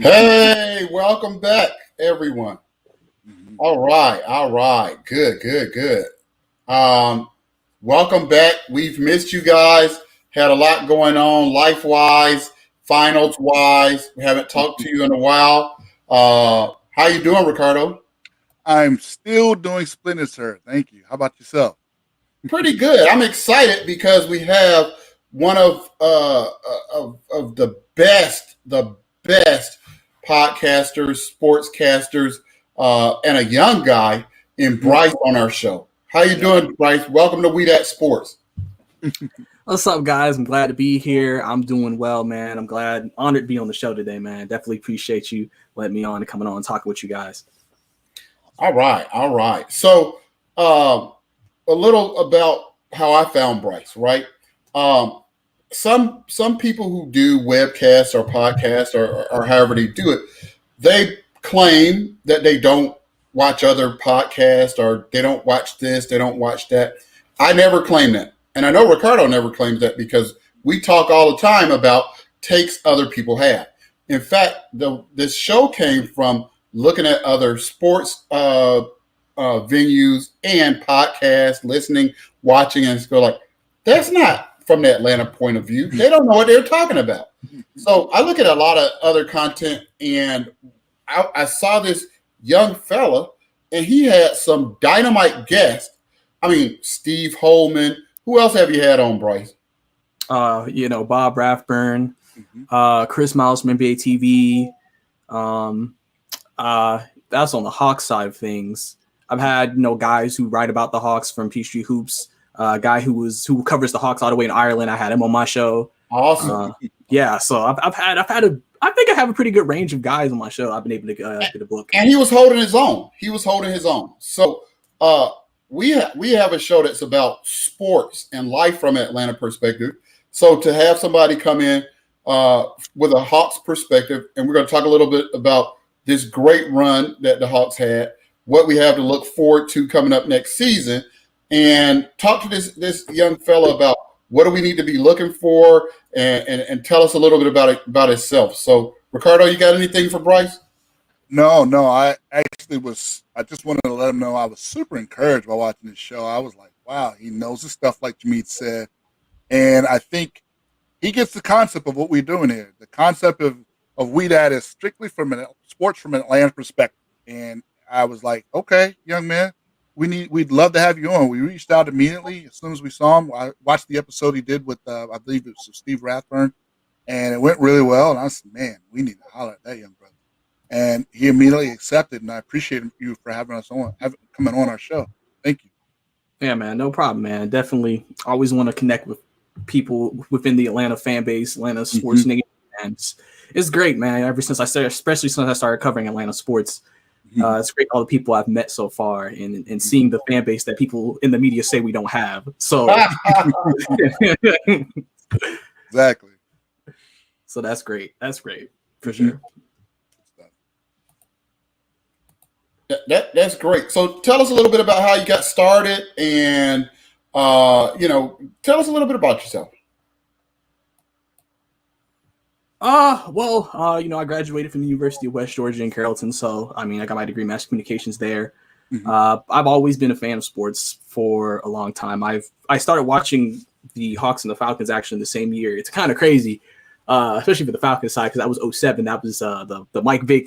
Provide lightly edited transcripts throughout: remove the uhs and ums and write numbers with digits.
Hey, welcome back, everyone. All right. Good. Um, Welcome back. We've missed you guys. Had a lot going on, life-wise, finals-wise. We haven't talked to you in a while. How you doing, Ricardo? I'm still doing splendid, sir. Thank you. How about yourself? Pretty good. I'm excited because we have one of the best podcasters, sportscasters, and a young guy in Brice on our show. How you doing, Brice? Welcome to We That Sports. What's up, guys? I'm glad to be here. I'm doing well, man. I'm honored to be on the show today, man. Definitely appreciate you letting me on and coming on and talking with you guys. All right. So, a little about how I found Brice, right? Some people who do webcasts or podcasts or however they do it, they claim that they don't watch other podcasts or they don't watch this, they don't watch that. I never claim that. And I know Ricardo never claims that because we talk all the time about takes other people have. In fact, this show came from looking at other sports venues and podcasts, listening, watching, and go like, that's not from the Atlanta point of view. They don't know what they're talking about. So I look at a lot of other content, and I saw this young fella, and he had some dynamite guests. I mean, Steve Holman. Who else have you had on, Brice? Bob Rathburn, Chris Miles from NBA TV. That's on the Hawks side of things. I've had guys who write about the Hawks from Peachtree Hoops. A guy who covers the Hawks all the way in Ireland. I had him on my show. Awesome. So I think I have a pretty good range of guys on my show. I've been able to get a book. And he was holding his own. So we have a show that's about sports and life from an Atlanta perspective. So to have somebody come in with a Hawks perspective, and we're going to talk a little bit about this great run that the Hawks had, what we have to look forward to coming up next season, and talk to this young fella about what do we need to be looking for, and tell us a little bit about himself. So, Ricardo, you got anything for Brice? No. I just wanted to let him know I was super encouraged by watching this show. I was like, wow, he knows his stuff, like Jameet said. And I think he gets the concept of what we're doing here. The concept of We That is strictly from sports from an Atlanta perspective. And I was like, okay, young man, we'd love to have you on. We reached out immediately as soon as we saw him. I watched the episode he did with, I believe it was Steve Rathburn, and it went really well. And I said, man, we need to holler at that young brother. And he immediately accepted, and I appreciate you for having us on, coming on our show. Thank you. Yeah, man, no problem, man. Definitely always want to connect with people within the Atlanta fan base, Atlanta sports nation. And it's great, man. Especially since I started covering Atlanta sports. It's great, all the people I've met so far, and seeing the fan base that people in the media say we don't have. So, exactly. So that's great. That's great for sure. That's great. So tell us a little bit about how you got started, and tell us a little bit about yourself. I graduated from the University of West Georgia in Carrollton, so I got my degree in mass communications there. I've always been a fan of sports for a long time. I started watching the Hawks and the Falcons actually in the same year. It's kind of crazy, especially for the Falcons side, because that was 2007. That was the Mike Vick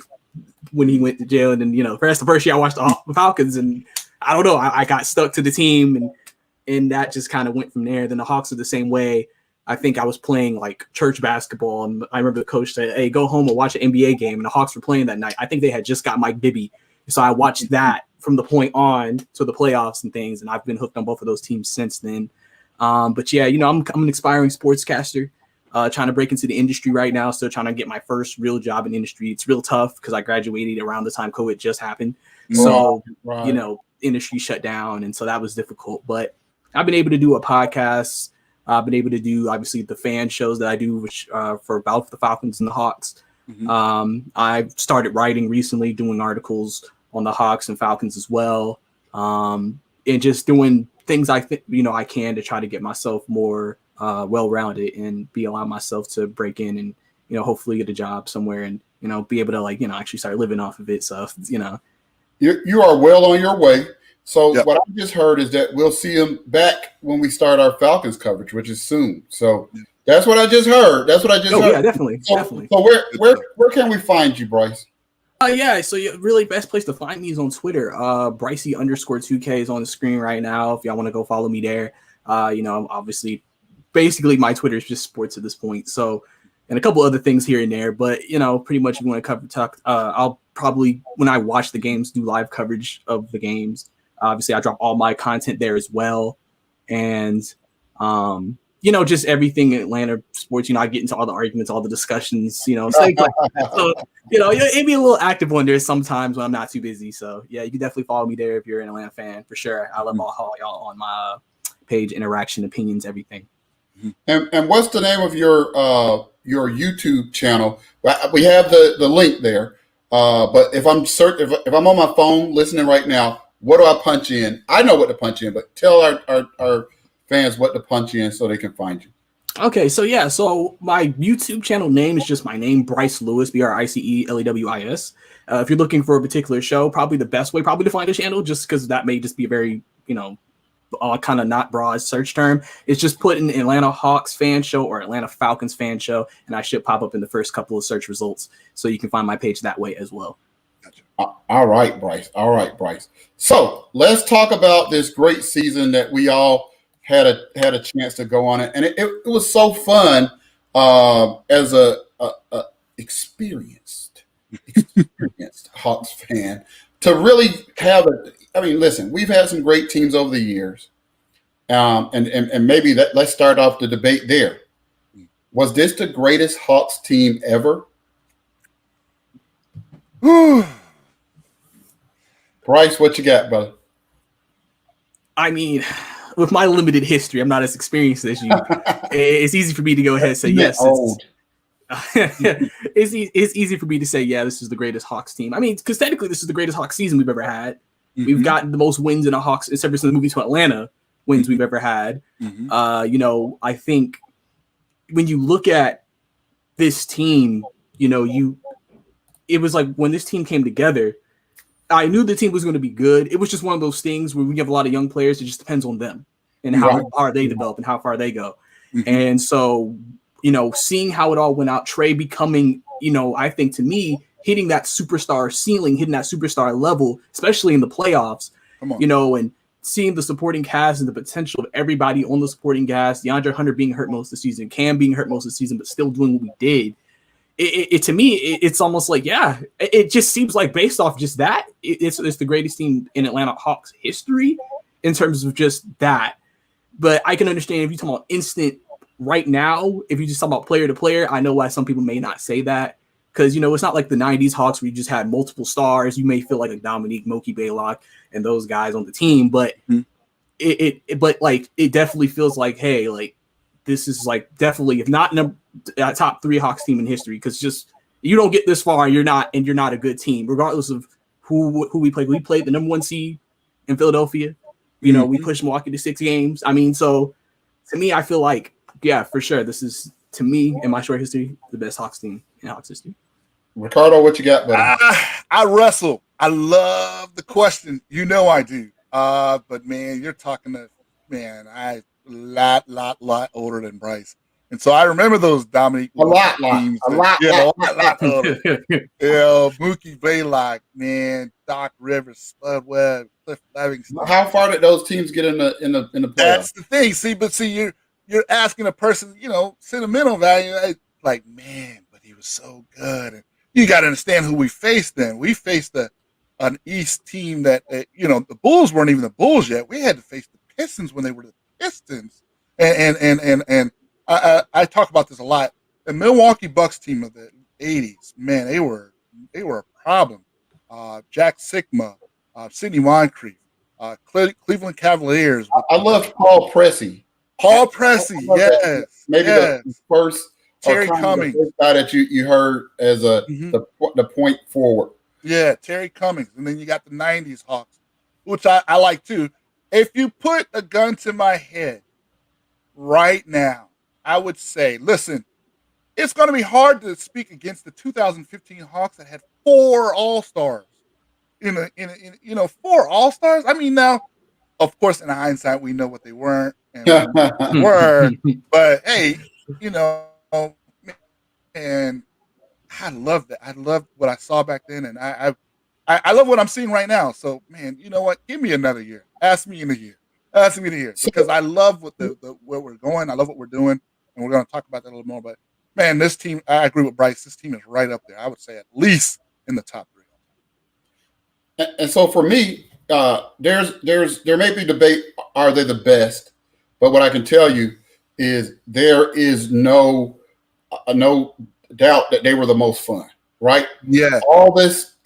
when he went to jail, and then that's the first year I watched the Falcons, and I don't know, I got stuck to the team, and that just kind of went from there. Then the Hawks are the same way. I think I was playing like church basketball, and I remember the coach said, "Hey, go home and watch an NBA game." And the Hawks were playing that night. I think they had just got Mike Bibby, so I watched that from the point on to the playoffs and things. And I've been hooked on both of those teams since then. But yeah, I'm an aspiring sportscaster, trying to break into the industry right now. Still trying to get my first real job in the industry. It's real tough because I graduated around the time COVID just happened. So industry shut down, and so that was difficult. But I've been able to do a podcast. I've been able to do, obviously, the fan shows that I do, which for both the Falcons and the Hawks. I've started writing recently, doing articles on the Hawks and Falcons as well, and just doing things I think I can to try to get myself more well-rounded and allow myself to break in and hopefully get a job somewhere and be able to actually start living off of it. So, You are well on your way. So Yep. what I just heard is that we'll see him back when we start our Falcons coverage, which is soon. So that's what I just heard. That's what I just heard. Yeah, definitely. Definitely. So where can we find you, Brice? So really best place to find me is on Twitter. Brice_2K is on the screen right now. If y'all want to go follow me there. Obviously basically my Twitter is just sports at this point. So, and a couple other things here and there, but pretty much if you want to talk, I'll probably, when I watch the games, do live coverage of the games. Obviously I drop all my content there as well. And, just everything in Atlanta sports, I get into all the arguments, all the discussions, things like that. So, it'd be a little active on there sometimes when I'm not too busy. So yeah, you can definitely follow me there if you're an Atlanta fan for sure. I love all y'all on my page, interaction, opinions, everything. And what's the name of your YouTube channel? We have the link there. But if I'm on my phone listening right now, what do I punch in? I know what to punch in, but tell our fans what to punch in so they can find you. Okay, so my YouTube channel name is just my name, Brice Lewis, BriceLewis. If you're looking for a particular show, probably the best way to find a channel, just because that may just be a very, kind of not broad search term, is just put in Atlanta Hawks fan show or Atlanta Falcons fan show, and I should pop up in the first couple of search results, so you can find my page that way as well. All right, Brice. So let's talk about this great season that we all had a chance to go on it, and it was so fun as a experienced Hawks fan to really have listen, we've had some great teams over the years, and maybe let's start off the debate there. Was this the greatest Hawks team ever? Brice, what you got, brother? With my limited history, I'm not as experienced as you. It's easy for me to go ahead and say yes. It's easy for me to say, yeah, this is the greatest Hawks team. Because technically this is the greatest Hawks season we've ever had. Mm-hmm. We've gotten the most wins in a Hawks, except for some movies to Atlanta wins we've ever had. Mm-hmm. I think when you look at this team, it was like when this team came together, I knew the team was going to be good. It was just one of those things where we have a lot of young players. It just depends on them and how far they develop and how far they go. Mm-hmm. And so, seeing how it all went out, Trey becoming, I think to me, hitting that superstar ceiling, hitting that superstar level, especially in the playoffs, and seeing the supporting cast and the potential of everybody on the supporting cast, DeAndre Hunter being hurt most of the season, Cam being hurt most of the season, but still doing what we did. It to me, it's almost like, it just seems like based off just that, it's the greatest team in Atlanta Hawks history in terms of just that. But I can understand if you talk about instant right now, if you just talk about player to player, I know why some people may not say that. Because, it's not like the 90s Hawks where you just had multiple stars. You may feel like a Dominique, Mookie Blaylock, and those guys on the team. But it definitely feels like, hey, like, this is like definitely, if not top 3 Hawks team in history, because just you don't get this far, you're not a good team, regardless of who we played. We played the number 1 seed in Philadelphia. We pushed Milwaukee to 6 games. So to me, I feel like, for sure, this is, to me, in my short history, the best Hawks team in Hawks history. Ricardo, what you got, buddy? I wrestle. I love the question. I do. But man, you're talking to I lot older than Brice, and so I remember those Dominique teams. A lot older. Mookie Blaylock, man, Doc Rivers, Spud Webb, Cliff Livingston. How far did those teams get in the playoffs? That's the thing. You're asking a person, sentimental value. Like, man, but he was so good. And you got to understand who we faced then. We faced an East team that, the Bulls weren't even the Bulls yet. We had to face the Pistons when they were the Pistons. And I talk about this a lot. The Milwaukee Bucks team of the 80s, man, they were a problem. Jack Sikma, Sidney Moncrief, Cleveland Cavaliers. I love Paul Pressey. Yes. Maybe the first Terry Cummings, the first guy that you heard as the point forward. Yeah, Terry Cummings. And then you got the 90s Hawks, which I like too. If you put a gun to my head right now, I would say, listen, it's going to be hard to speak against the 2015 Hawks that had 4 All-Stars. In 4 All-Stars. I mean, now, of course, in hindsight, we know what they weren't and what they were. But hey, and I love that. I love what I saw back then, and I love what I'm seeing right now. So, man, you know what? Give me another year. Ask me in a year. Ask me in a year, because I love what where we're going. I love what we're doing, and we're going to talk about that a little more. But man, this team, I agree with Brice. This team is right up there. I would say at least in the top 3. And so for me, there may be debate, are they the best? But what I can tell you is there is no doubt that they were the most fun, right? Yeah. All this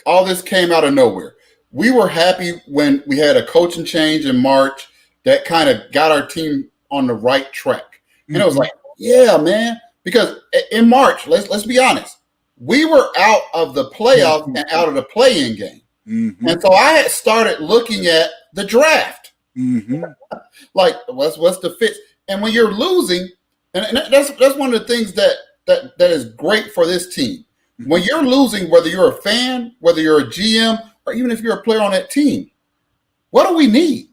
came out of nowhere. We were happy when we had a coaching change in March that kind of got our team on the right track. And it was like, yeah, man, because in March, let's be honest, we were out of the playoffs and out of the play-in game. And so I had started looking at the draft. Like, what's the fit? And when you're losing, and that's one of the things that is great for this team. When you're losing, whether you're a fan, whether you're a GM, or even if you're a player on that team, what do we need?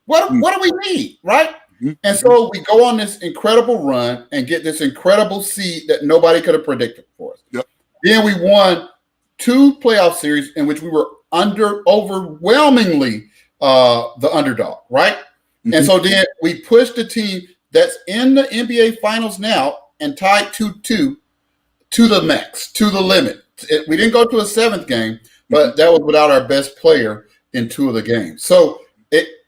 What do we need, right? And so we go on this incredible run and get this incredible seed that nobody could have predicted for us. Yep. Then we won 2 playoff series in which we were overwhelmingly the underdog, right? And so then we pushed the team that's in the NBA Finals now and tied 2-2 to the max, to the limit. We didn't go to a 7th game, but that was without our best player in 2 of the games. So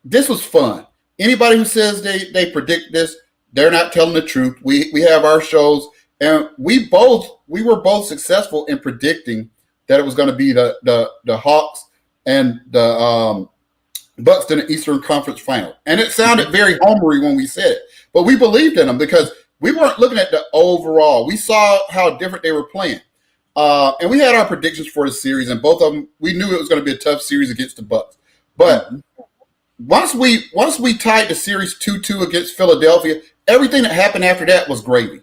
this was fun. Anybody who says they predict this, they're not telling the truth. We have our shows, and we were both successful in predicting that it was going to be the Hawks and the Bucks in the Eastern Conference Final. And it sounded very homery when we said it, but we believed in them because we weren't looking at the overall. We saw how different they were playing. And we had our predictions for the series, and both of them, we knew it was going to be a tough series against the Bucks. But once we tied the series 2-2 against Philadelphia, everything that happened after that was gravy.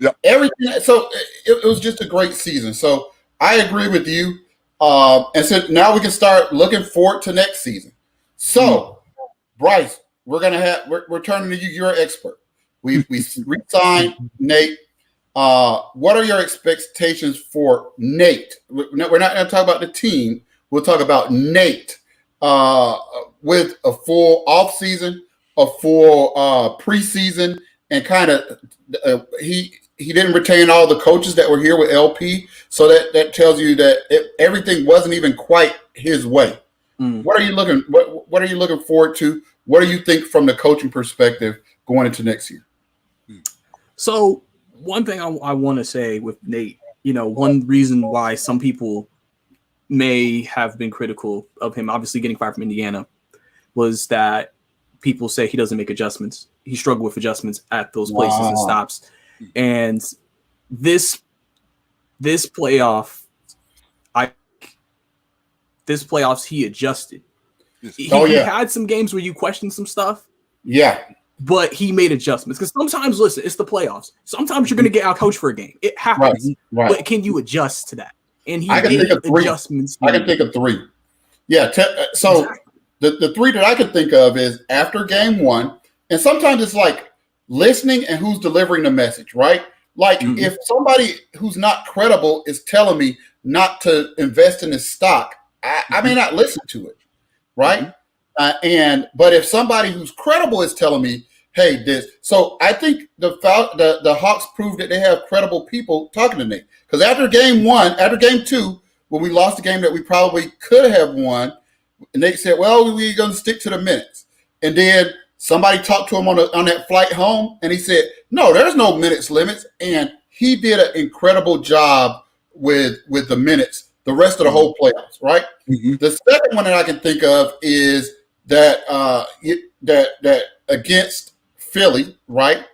Yep. Everything. So it was just a great season. So I agree with you. And so now we can start looking forward to next season. So, Brice, we're turning to you. You're an expert. We re-signed Nate. What are your expectations for Nate? We're not going to talk about the team. We'll talk about Nate with a full offseason, a full preseason, and kind of he didn't retain all the coaches that were here with LP. So that tells you that everything wasn't even quite his way. What are you looking forward to? What do you think from the coaching perspective going into next year? So one thing I want to say with Nate, one reason why some people may have been critical of him, obviously getting fired from Indiana, was that people say he doesn't make adjustments. He struggled with adjustments at those places and stops. And this playoffs, he adjusted. He had some games where you question some stuff. Yeah. But he made adjustments. Because sometimes, listen, it's the playoffs. Sometimes you're going to get out-coached for a game. It happens. Right. But can you adjust to that? And he made adjustments. I can think of 3. Yeah. So the 3 that I can think of is after game 1. And sometimes it's like listening and who's delivering the message, right? Like if somebody who's not credible is telling me not to invest in this stock, I may not listen to it, right? But if somebody who's credible is telling me, hey, this, so I think the Hawks proved that they have credible people talking to Nate. Because after game 2, when we lost the game that we probably could have won, Nate said, well, we're going to stick to the minutes. And then somebody talked to him on that flight home, and he said, no, there's no minutes limits. And he did an incredible job with the minutes the rest of the whole playoffs, right? The second one that I can think of is that against Philly, right?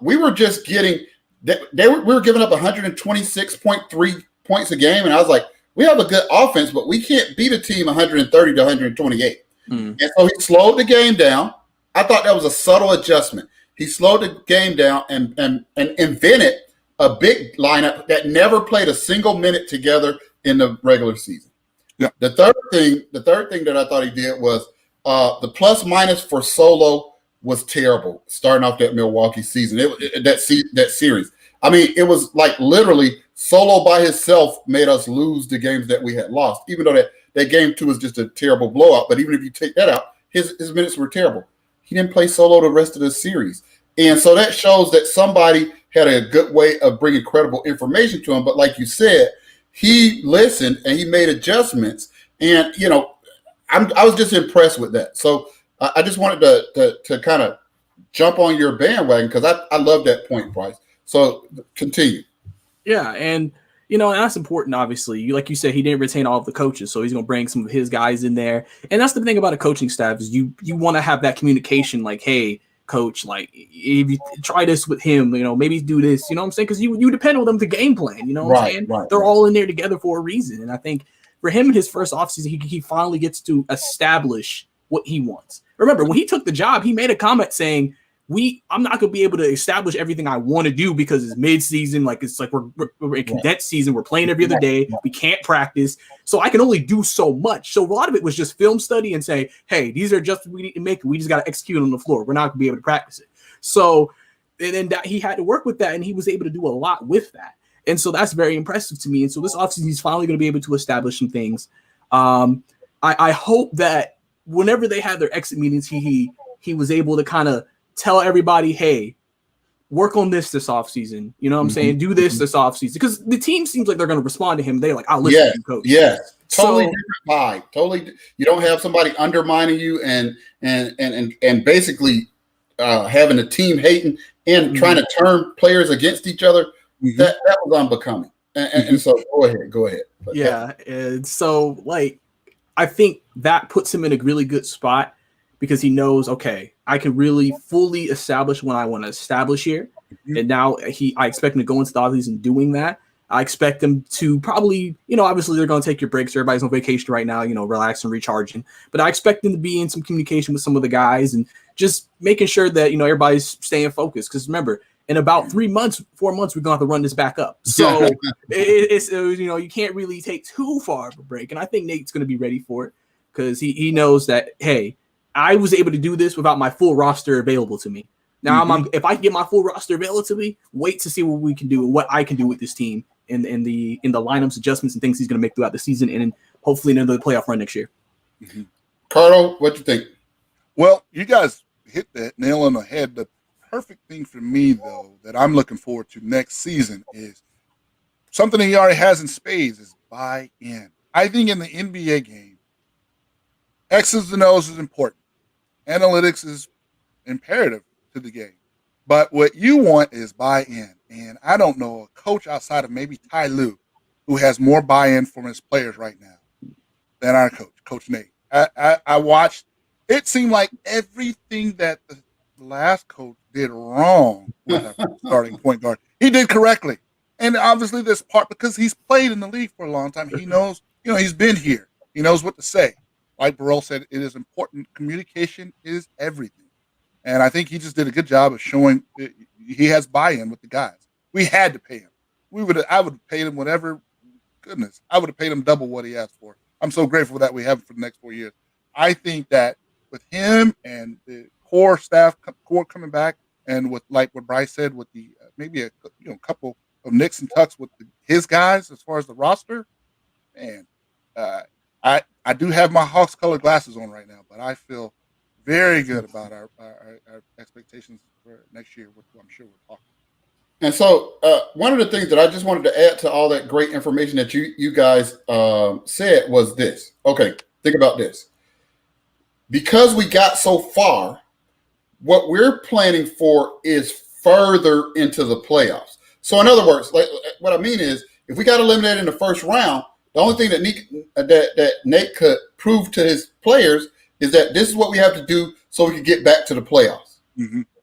We were just getting we were giving up 126.3 points a game, and I was like, we have a good offense, but we can't beat a team 130 to 128. And so he slowed the game down. I thought that was a subtle adjustment. He slowed the game down and invented a big lineup that never played a single minute together in the regular season. Yeah. The third thing that I thought he did was the plus minus for Solo was terrible. Starting off that Milwaukee season, that series. I mean, it was like literally Solo by himself made us lose the games that we had lost. Even though that game 2 was just a terrible blowout, but even if you take that out, his minutes were terrible. He didn't play Solo the rest of the series, and so that shows that somebody had a good way of bringing credible information to him. But like you said, he listened and he made adjustments, and I was just impressed with that. So I just wanted to kind of jump on your bandwagon because I love that point, Brice. So continue. Yeah, and and that's important. Obviously, like you said, he didn't retain all of the coaches, so he's going to bring some of his guys in there. And that's the thing about a coaching staff is you want to have that communication. Like, hey, coach, like if you try this with him, maybe do this. You know what I'm saying? Because you depend on them to game plan. You know what I'm saying? Right. They're all in there together for a reason. And I think for him in his first offseason, he finally gets to establish what he wants. Remember, when he took the job, he made a comment saying, I'm not going to be able to establish everything I want to do because it's mid-season. Like, it's like we're in condensed season. We're playing every other day. We can't practice. So I can only do so much. So a lot of it was just film study and say, hey, these are just we need to make it. We just got to execute on the floor. We're not going to be able to practice it. So and then he had to work with that, and he was able to do a lot with that. And so that's very impressive to me. And so this offseason, he's finally going to be able to establish some things. I hope that whenever they had their exit meetings, he was able to kind of tell everybody, hey, work on this offseason. You know what I'm saying? Do this offseason. Because the team seems like they're going to respond to him. They're like, I'll listen to you, coach. Yes. Totally different vibe. Totally. You don't have somebody undermining you and basically having a team hating and trying to turn players against each other. That was unbecoming. And so go ahead. But yeah. And so, like, I think that puts him in a really good spot because he knows, okay, I can really fully establish what I want to establish here. And now I expect him to go into the offseason doing that. I expect them to probably, obviously they're going to take your breaks. Everybody's on vacation right now, relax and recharging. But I expect them to be in some communication with some of the guys and just making sure that, everybody's staying focused. Because remember, in about 4 months, we're going to have to run this back up. So it's you can't really take too far of a break. And I think Nate's going to be ready for it because he knows that, hey, I was able to do this without my full roster available to me. Now, if I can get my full roster available to me, wait to see what we can do, what I can do with this team in the lineups, adjustments, and things he's going to make throughout the season, and hopefully into the playoff run next year. Carlo, what you think? Well, you guys hit that nail on the head. The perfect thing for me, though, that I'm looking forward to next season is something he already has in spades is buy-in. I think in the NBA game, X's and O's is important. Analytics is imperative to the game. But what you want is buy-in. And I don't know a coach outside of maybe Ty Lue who has more buy-in from his players right now than our coach, Coach Nate. I watched. It seemed like everything that the last coach did wrong with our starting point guard, he did correctly. And obviously this part, because he's played in the league for a long time, he knows, he's been here. He knows what to say. Like Burrell said, it is important. Communication is everything. And I think he just did a good job of showing he has buy-in with the guys. We had to pay him. I would have paid him whatever. Goodness, I would have paid him double what he asked for. I'm so grateful that we have him for the next 4 years. I think that with him and the core coming back, and with like what Brice said, with the maybe a couple of nicks and tucks with his guys as far as the roster, man, I do have my Hawks color glasses on right now, but I feel very good about our expectations for next year, which I'm sure we'll talk about. And so one of the things that I just wanted to add to all that great information that you guys said was this. Okay, think about this. Because we got so far, what we're planning for is further into the playoffs. So in other words, like what I mean is, if we got eliminated in the first round, the only thing that Nate could prove to his players is that this is what we have to do so we can get back to the playoffs.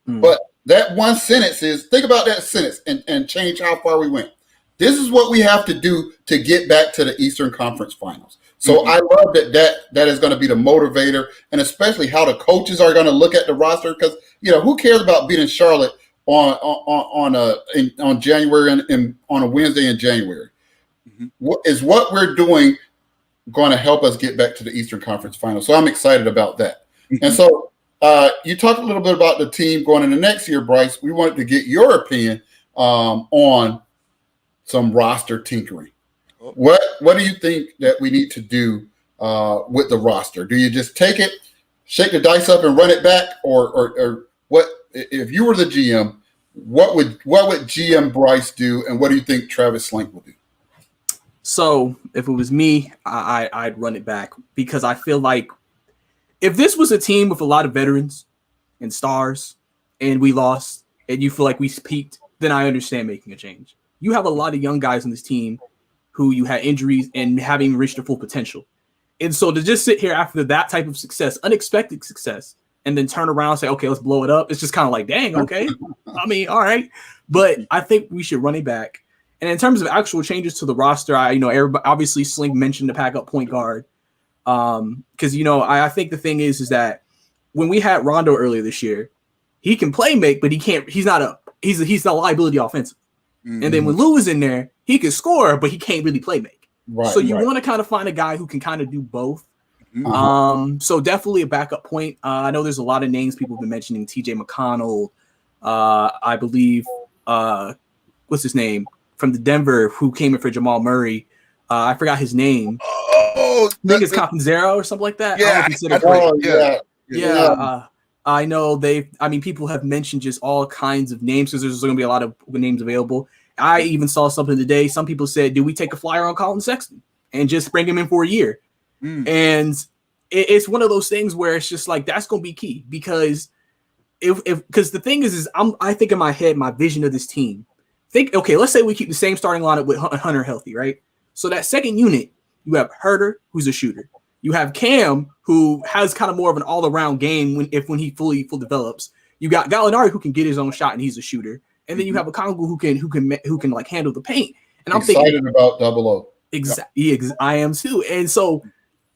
But that one sentence is, think about that sentence and change how far we went. This is what we have to do to get back to the Eastern Conference Finals. So I love that is going to be the motivator, and especially how the coaches are going to look at the roster because, who cares about beating Charlotte on January and on a Wednesday in January. Mhm. What we're doing going to help us get back to the Eastern Conference Finals? So I'm excited about that. And so you talked a little bit about the team going into next year, Brice. We wanted to get your opinion on some roster tinkering. What do you think that we need to do with the roster? Do you just take it, shake the dice up, and run it back, or what? If you were the GM, what would GM Brice do, and what do you think Travis Slank would do? So if it was me, I'd run it back, because I feel like if this was a team with a lot of veterans and stars and we lost and you feel like we peaked, then I understand making a change. You have a lot of young guys on this team who you had injuries and haven't reached their full potential. And so to just sit here after that type of success, unexpected success, and then turn around and say, okay, let's blow it up, it's just kind of like, dang, okay. I mean, all right. But I think we should run it back. And in terms of actual changes to the roster, everybody, obviously Sling mentioned the backup point guard. Because, I think the thing is that when we had Rondo earlier this year, he can play make, but he's not a liability offensive. Mm-hmm. And then when Lou is in there, he can score, but he can't really play make. Right, so you want to kind of find a guy who can kind of do both. Mm-hmm. So definitely a backup point. I know there's a lot of names people have been mentioning. TJ McConnell, I believe, what's his name? From the Denver, who came in for Jamal Murray. I forgot his name. I think it's Catanzaro or something like that. I know people have mentioned just all kinds of names because there's going to be a lot of names available. I even saw something today. Some people said, do we take a flyer on Colin Sexton and just bring him in for a year? And it's one of those things where it's just like, that's going to be key, because because the thing is I think in my head, my vision of this team, let's say we keep the same starting lineup with Hunter healthy, right? So that second unit, you have Herter, who's a shooter. You have Cam, who has kind of more of an all-around game when he fully develops. You got Gallinari, who can get his own shot and he's a shooter. And then you have a Kongu who can like handle the paint. And I'm excited about Double O. Exactly, I am too. And so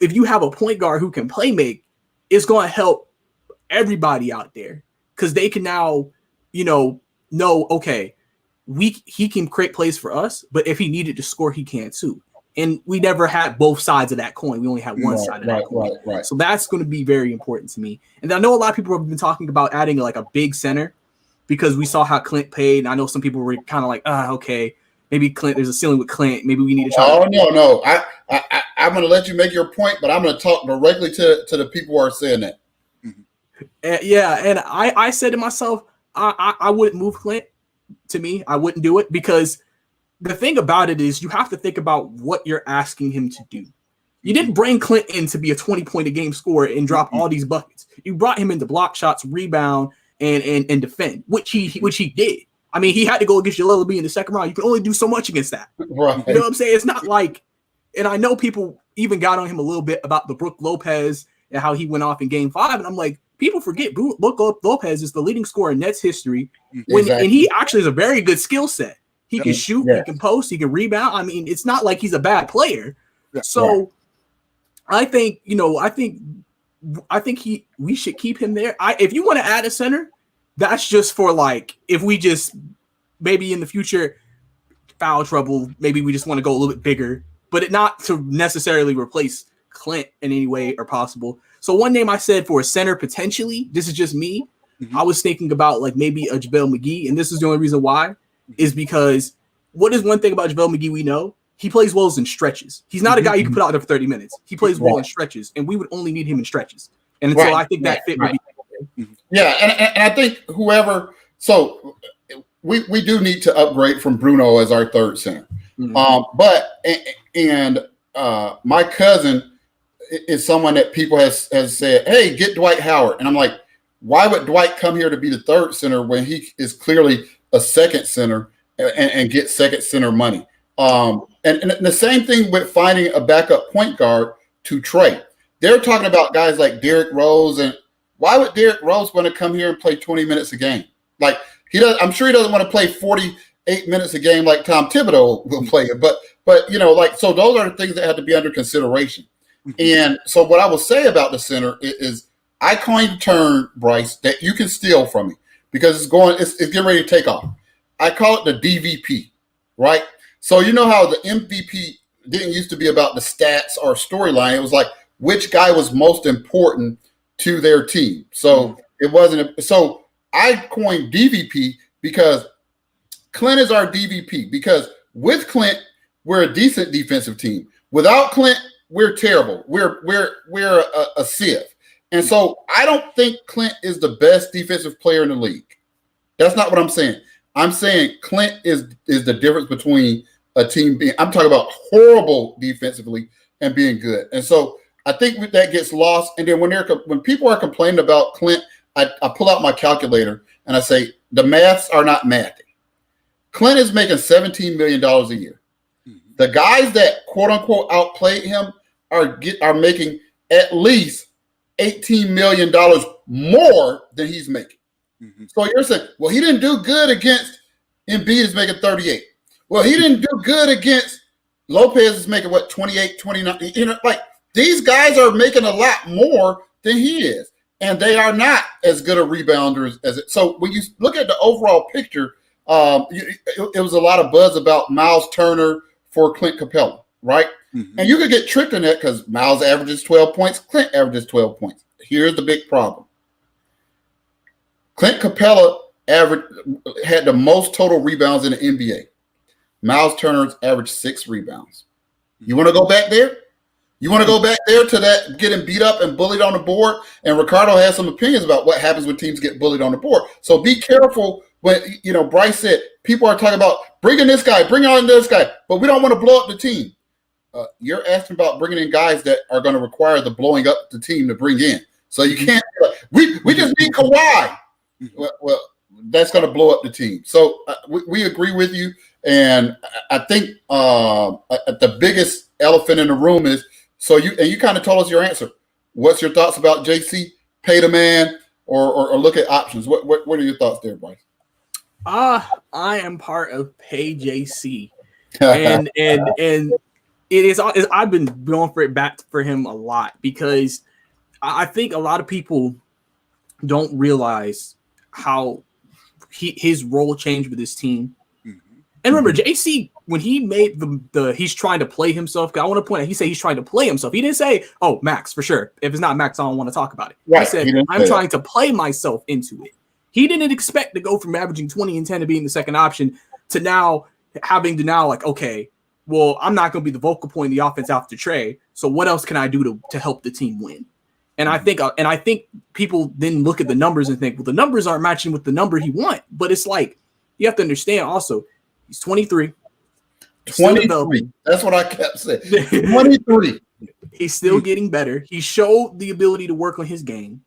if you have a point guard who can play make, it's going to help everybody out there, because they can now, know, okay, he can create plays for us, but if he needed to score, he can too. And we never had both sides of that coin. We only had one side of that coin. Right. So that's going to be very important to me. And I know a lot of people have been talking about adding like a big center, because we saw how Clint played. And I know some people were kind of like, okay, maybe Clint, there's a ceiling with Clint. Maybe we need to try. Oh, no. I'm going to let you make your point, but I'm going to talk directly to the people who are saying that. And I said to myself, I wouldn't move Clint. To me, I wouldn't do it, because the thing about it is you have to think about what you're asking him to do. You didn't bring Clint in to be a 20-point-a-game scorer and drop all these buckets. You brought him in to block shots, rebound, and defend, which he did. I mean, he had to go against Joel Embiid in the second round. You can only do so much against that. Right. You know what I'm saying? It's not like, and I know people even got on him a little bit about the Brook Lopez and how he went off in Game 5, and I'm like, people forget Brook Lopez is the leading scorer in Nets history, and he actually has a very good skill set. He can shoot, he can post, he can rebound. I mean, it's not like he's a bad player. So I think, we should keep him there. If you want to add a center, that's just for like, if we just maybe in the future foul trouble, maybe we just want to go a little bit bigger, but not to necessarily replace Clint in any way or possible. So one name I said for a center potentially, this is just me. I was thinking about like maybe a JaVale McGee, and this is the only reason why, is because what is one thing about JaVale McGee we know? He plays well in stretches. He's not a guy you can put out there for 30 minutes. He plays well in stretches, and we would only need him in stretches. And so I think that fit would be. Yeah, and I think whoever – so we do need to upgrade from Bruno as our third center. But my cousin is someone that people has said, hey, get Dwight Howard. And I'm like, why would Dwight come here to be the third center when he is clearly a second center and get second center money? And the same thing with finding a backup point guard to trade. They're talking about guys like Derrick Rose, and why would Derrick Rose want to come here and play 20 minutes a game? Like he does, I'm sure he doesn't want to play 48 minutes a game like Tom Thibodeau will play it. But so those are the things that have to be under consideration. And so what I will say about the center is I coined a term, Brice, that you can steal from me. because it's getting ready to take off. I call it the DVP, right? So you know how the MVP didn't used to be about the stats or storyline. It was like which guy was most important to their team. So it wasn't. So I coined DVP because Clint is our DVP. Because with Clint, we're a decent defensive team. Without Clint, we're terrible. We're a sieve. And so I don't think Clint is the best defensive player in the league. That's not what I'm saying. I'm saying Clint is the difference between a team being, I'm talking about horrible defensively and being good. And so I think that gets lost. And then when people are complaining about Clint, I pull out my calculator and I say the maths are not mathing. Clint is making $17 million a year. The guys that quote unquote outplayed him are making at least $18 million more than he's making. So you're saying, well, he didn't do good against Embiid is making 38. Well, he didn't do good against Lopez is making what, 28, 29. You know, like these guys are making a lot more than he is. And they are not as good a rebounders as it. So when you look at the overall picture, it was a lot of buzz about Miles Turner for Clint Capella, right? And you could get tricked in that because Miles averages 12 points, Clint averages 12 points. Here's the big problem. Clint Capella had the most total rebounds in the NBA. Miles Turner's averaged 6 rebounds. You want to go back there? You want to go back there to that getting beat up and bullied on the board? And Ricardo has some opinions about what happens when teams get bullied on the board. So be careful when, Brice said, people are talking about bringing this guy, bringing on this guy, but we don't want to blow up the team. You're asking about bringing in guys that are going to require the blowing up the team to bring in. So you can't, we just need Kawhi. Well, that's going to blow up the team. So we agree with you. And I think the biggest elephant in the room is, so you kind of told us your answer. What's your thoughts about JC? Pay the man or look at options. What are your thoughts there, Brice? I am part of Pay JC. And it is I've been going for it back for him a lot because I think a lot of people don't realize how his role changed with his team. And remember, JC, when he made he's trying to play himself. I want to point out, he said he's trying to play himself. He didn't say, "Oh, Max for sure." If it's not Max, I don't want to talk about it. Right. He said, "I'm trying to play myself into it." He didn't expect to go from averaging 20 and 10 to being the second option to now having to like, okay, well, I'm not going to be the vocal point in the offense after Trey. So what else can I do to help the team win? And I think people then look at the numbers and think, well, the numbers aren't matching with the number he wants. But it's like you have to understand also. He's 23. 23. That's what I kept saying. 23. He's still getting better. He showed the ability to work on his game.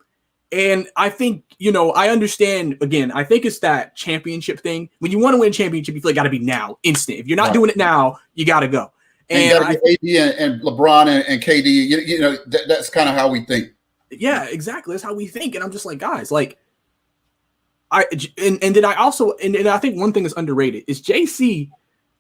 And I think, I understand, again, I think it's that championship thing. When you want to win a championship, you feel like got to be now, instant. If you're not doing it now, you got to go. And AD and LeBron and KD, that's kind of how we think. Yeah, exactly. That's how we think. And I'm just like, guys, like, I think one thing that's underrated is JC.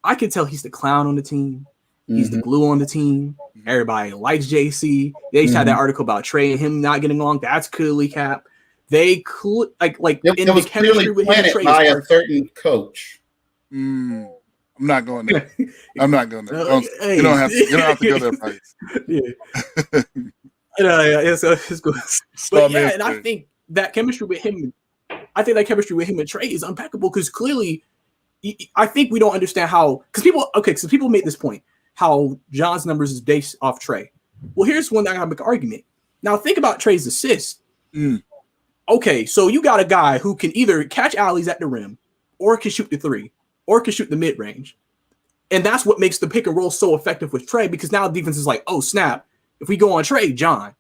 I can tell he's the clown on the team. He's the glue on the team. Everybody likes JC. They just had that article about Trey and him not getting along. That's clearly cap. They could like it was clearly planted by a certain coach. I'm not going there. I'm not going there. You don't have to go there, Brice. Yeah. It's good. But yeah, and I think that chemistry with him. I think that chemistry with him and Trey is impeccable because clearly, I think we don't understand how. Because people made this point how John's numbers is based off Trey. Well, here's one that I gotta make an argument. Now think about Trey's assists. Okay, so you got a guy who can either catch alleys at the rim, or can shoot the three, or can shoot the mid range, and that's what makes the pick and roll so effective with Trey. Because now the defense is like, oh snap, if we go on Trey, John.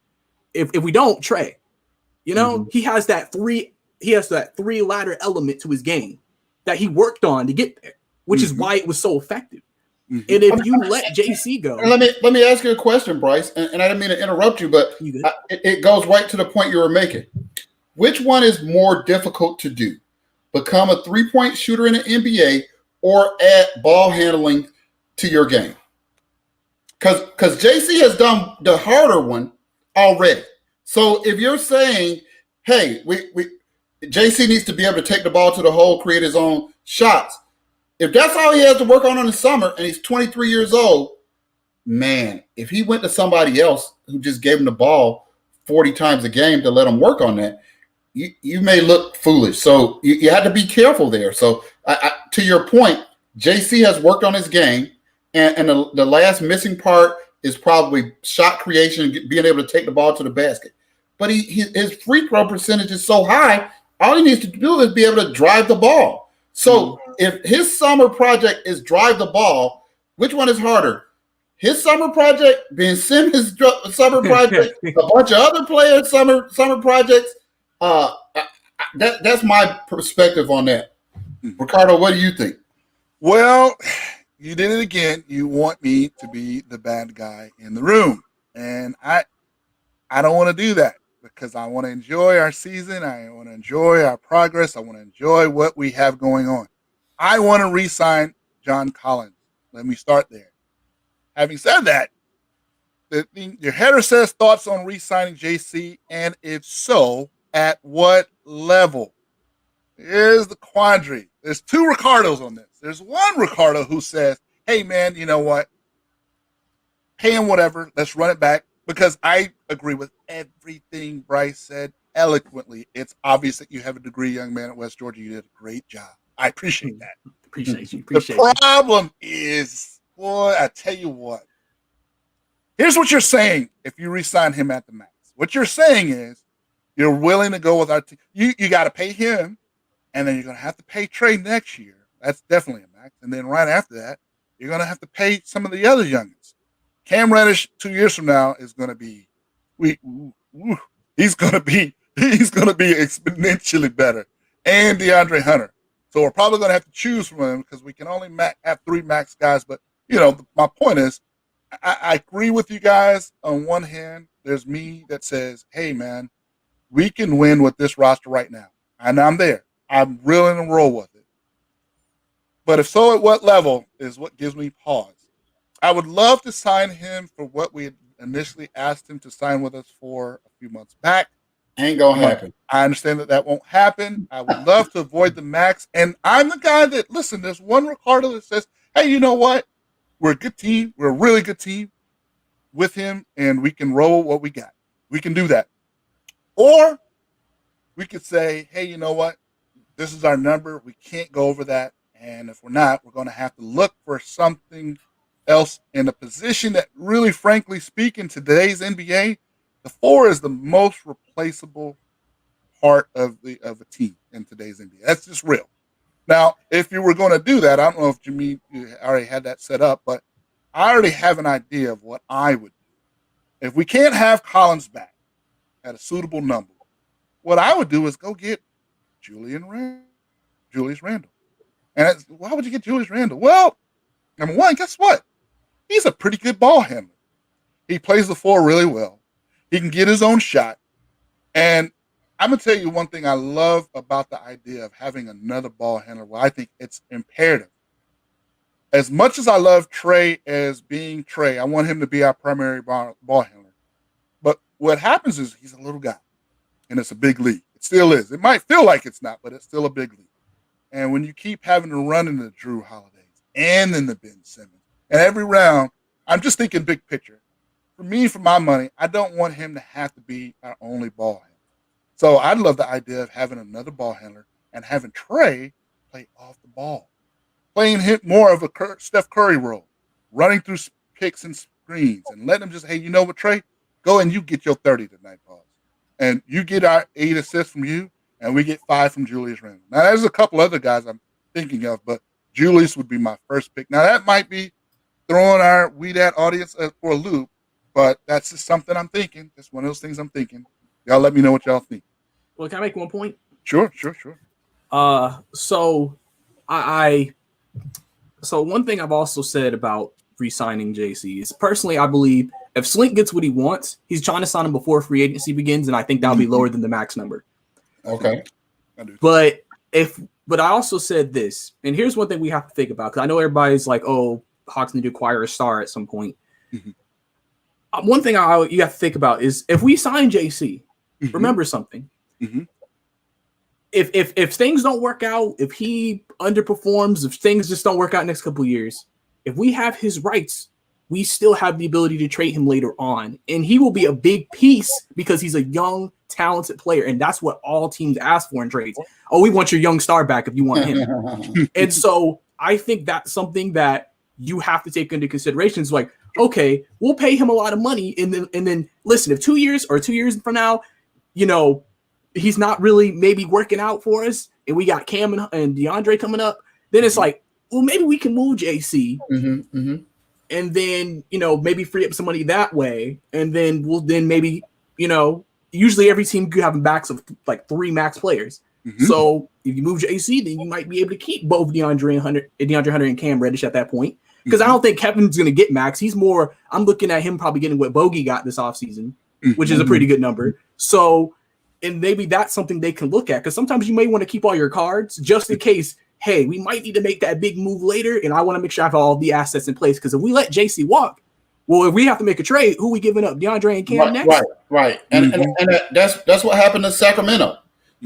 If we don't, Trey. He has that three. He has that 3 ladder element to his game that he worked on to get there, which is why it was so effective. And if you let JC go, let me ask you a question, Brice, and I didn't mean to interrupt you, but it goes right to the point you were making. Which one is more difficult to do? Become a 3-point shooter in the NBA or add ball handling to your game? Because JC has done the harder one already. So if you're saying, hey, JC needs to be able to take the ball to the hole, create his own shots. If that's all he has to work on in the summer, and he's 23 years old, man, if he went to somebody else who just gave him the ball 40 times a game to let him work on that, you may look foolish. So you have to be careful there. So to your point, JC has worked on his game, and the last missing part is probably shot creation, being able to take the ball to the basket. But his free throw percentage is so high, all he needs to do is be able to drive the ball. So if his summer project is drive the ball, which one is harder? His summer project, Ben Simmons' summer project, a bunch of other players' summer projects. That's my perspective on that. Ricardo, what do you think? Well, you did it again. You want me to be the bad guy in the room, and I don't want to do that because I want to enjoy our season. I want to enjoy our progress. I want to enjoy what we have going on. I want to re-sign John Collins. Let me start there. Having said that, your header says thoughts on re-signing JC, and if so, at what level? Here's the quandary. There's two Ricardos on this. There's one Ricardo who says, hey, man, you know what? Pay him whatever. Let's run it back. Because I agree with everything Brice said eloquently. It's obvious that you have a degree, young man at West Georgia. You did a great job. I appreciate that. Appreciate you. The problem is, boy, I tell you what. Here's what you're saying if you re-sign him at the max. What you're saying is you're willing to go with our team. You got to pay him, and then you're going to have to pay Trey next year. That's definitely a max. And then right after that, you're going to have to pay some of the other youngins. Cam Reddish 2 years from now is going to be, he's going to be exponentially better, and DeAndre Hunter. So we're probably going to have to choose from him because we can only have 3 max guys. But my point is, I agree with you guys. On one hand, there's me that says, hey man, we can win with this roster right now, and I'm there. I'm willing to roll with it. But if so, at what level is what gives me pause. I would love to sign him for what we had initially asked him to sign with us for a few months back. Ain't gonna happen. I understand that won't happen. I would love to avoid the max. And I'm the guy that, listen, there's one Ricardo that says, hey, you know what? We're a good team. We're a really good team with him, and we can roll what we got. We can do that. Or we could say, hey, you know what? This is our number. We can't go over that. And if we're not, we're going to have to look for something else in a position that really, frankly speaking, today's NBA, the 4 is the most replaceable part of a team in today's NBA. That's just real. Now, if you were going to do that, I don't know if Jimmy already had that set up, but I already have an idea of what I would do. If we can't have Collins back at a suitable number, what I would do is go get Julius Randle. And why would you get Julius Randle? Well, number one, guess what? He's a pretty good ball handler. He plays the 4 really well. He can get his own shot. And I'm going to tell you one thing I love about the idea of having another ball handler. Well, I think it's imperative. As much as I love Trey as being Trey, I want him to be our primary ball handler. But what happens is he's a little guy, and it's a big league. It still is. It might feel like it's not, but it's still a big league. And when you keep having to run into Drew Holidays and then the Ben Simmons, and every round, I'm just thinking big picture. For me, for my money, I don't want him to have to be our only ball handler. So I'd love the idea of having another ball handler and having Trey play off the ball, playing him more of a Steph Curry role, running through picks and screens and letting him just, hey, you know what, Trey? Go and you get your 30 tonight, boss. And you get our 8 assists from you, and we get 5 from Julius Randle. Now, there's a couple other guys I'm thinking of, but Julius would be my first pick. Now, that might be throwing our We Dat audience for a loop, but that's just something I'm thinking. Just one of those things I'm thinking. Y'all let me know what y'all think. Well, can I make one point? Sure. So one thing I've also said about re-signing JC is personally, I believe if Slink gets what he wants, he's trying to sign him before free agency begins, and I think that'll be lower than the max number. Okay. But I also said this, and here's one thing we have to think about, because I know everybody's like, oh, Hawks need to acquire a star at some point. Mm-hmm. One thing you have to think about is if we sign JC, remember something. Mm-hmm. if things don't work out, if he underperforms, if things just don't work out next couple of years, if we have his rights, we still have the ability to trade him later on, and he will be a big piece because he's a young, talented player, and that's what all teams ask for in trades. Oh, we want your young star back if you want him. And so I think that's something that you have to take into consideration. It's like, okay, we'll pay him a lot of money, and then listen, if 2 years or 2 years from now, he's not really maybe working out for us, and we got Cam and DeAndre coming up, then it's like, well, maybe we can move JC. And then, maybe free up some money that way. And then maybe, usually every team could have a max of like 3 max players. So if you move JC, then you might be able to keep both DeAndre Hunter and Cam Reddish at that point. Because I don't think Kevin's going to get max. He's more, I'm looking at him probably getting what Bogey got this offseason, which is a pretty good number. So, and maybe that's something they can look at. Because sometimes you may want to keep all your cards just in case, hey, we might need to make that big move later, and I want to make sure I have all the assets in place. Because if we let JC walk, well, if we have to make a trade, who are we giving up? DeAndre and Cam next? Right. And that's what happened in Sacramento.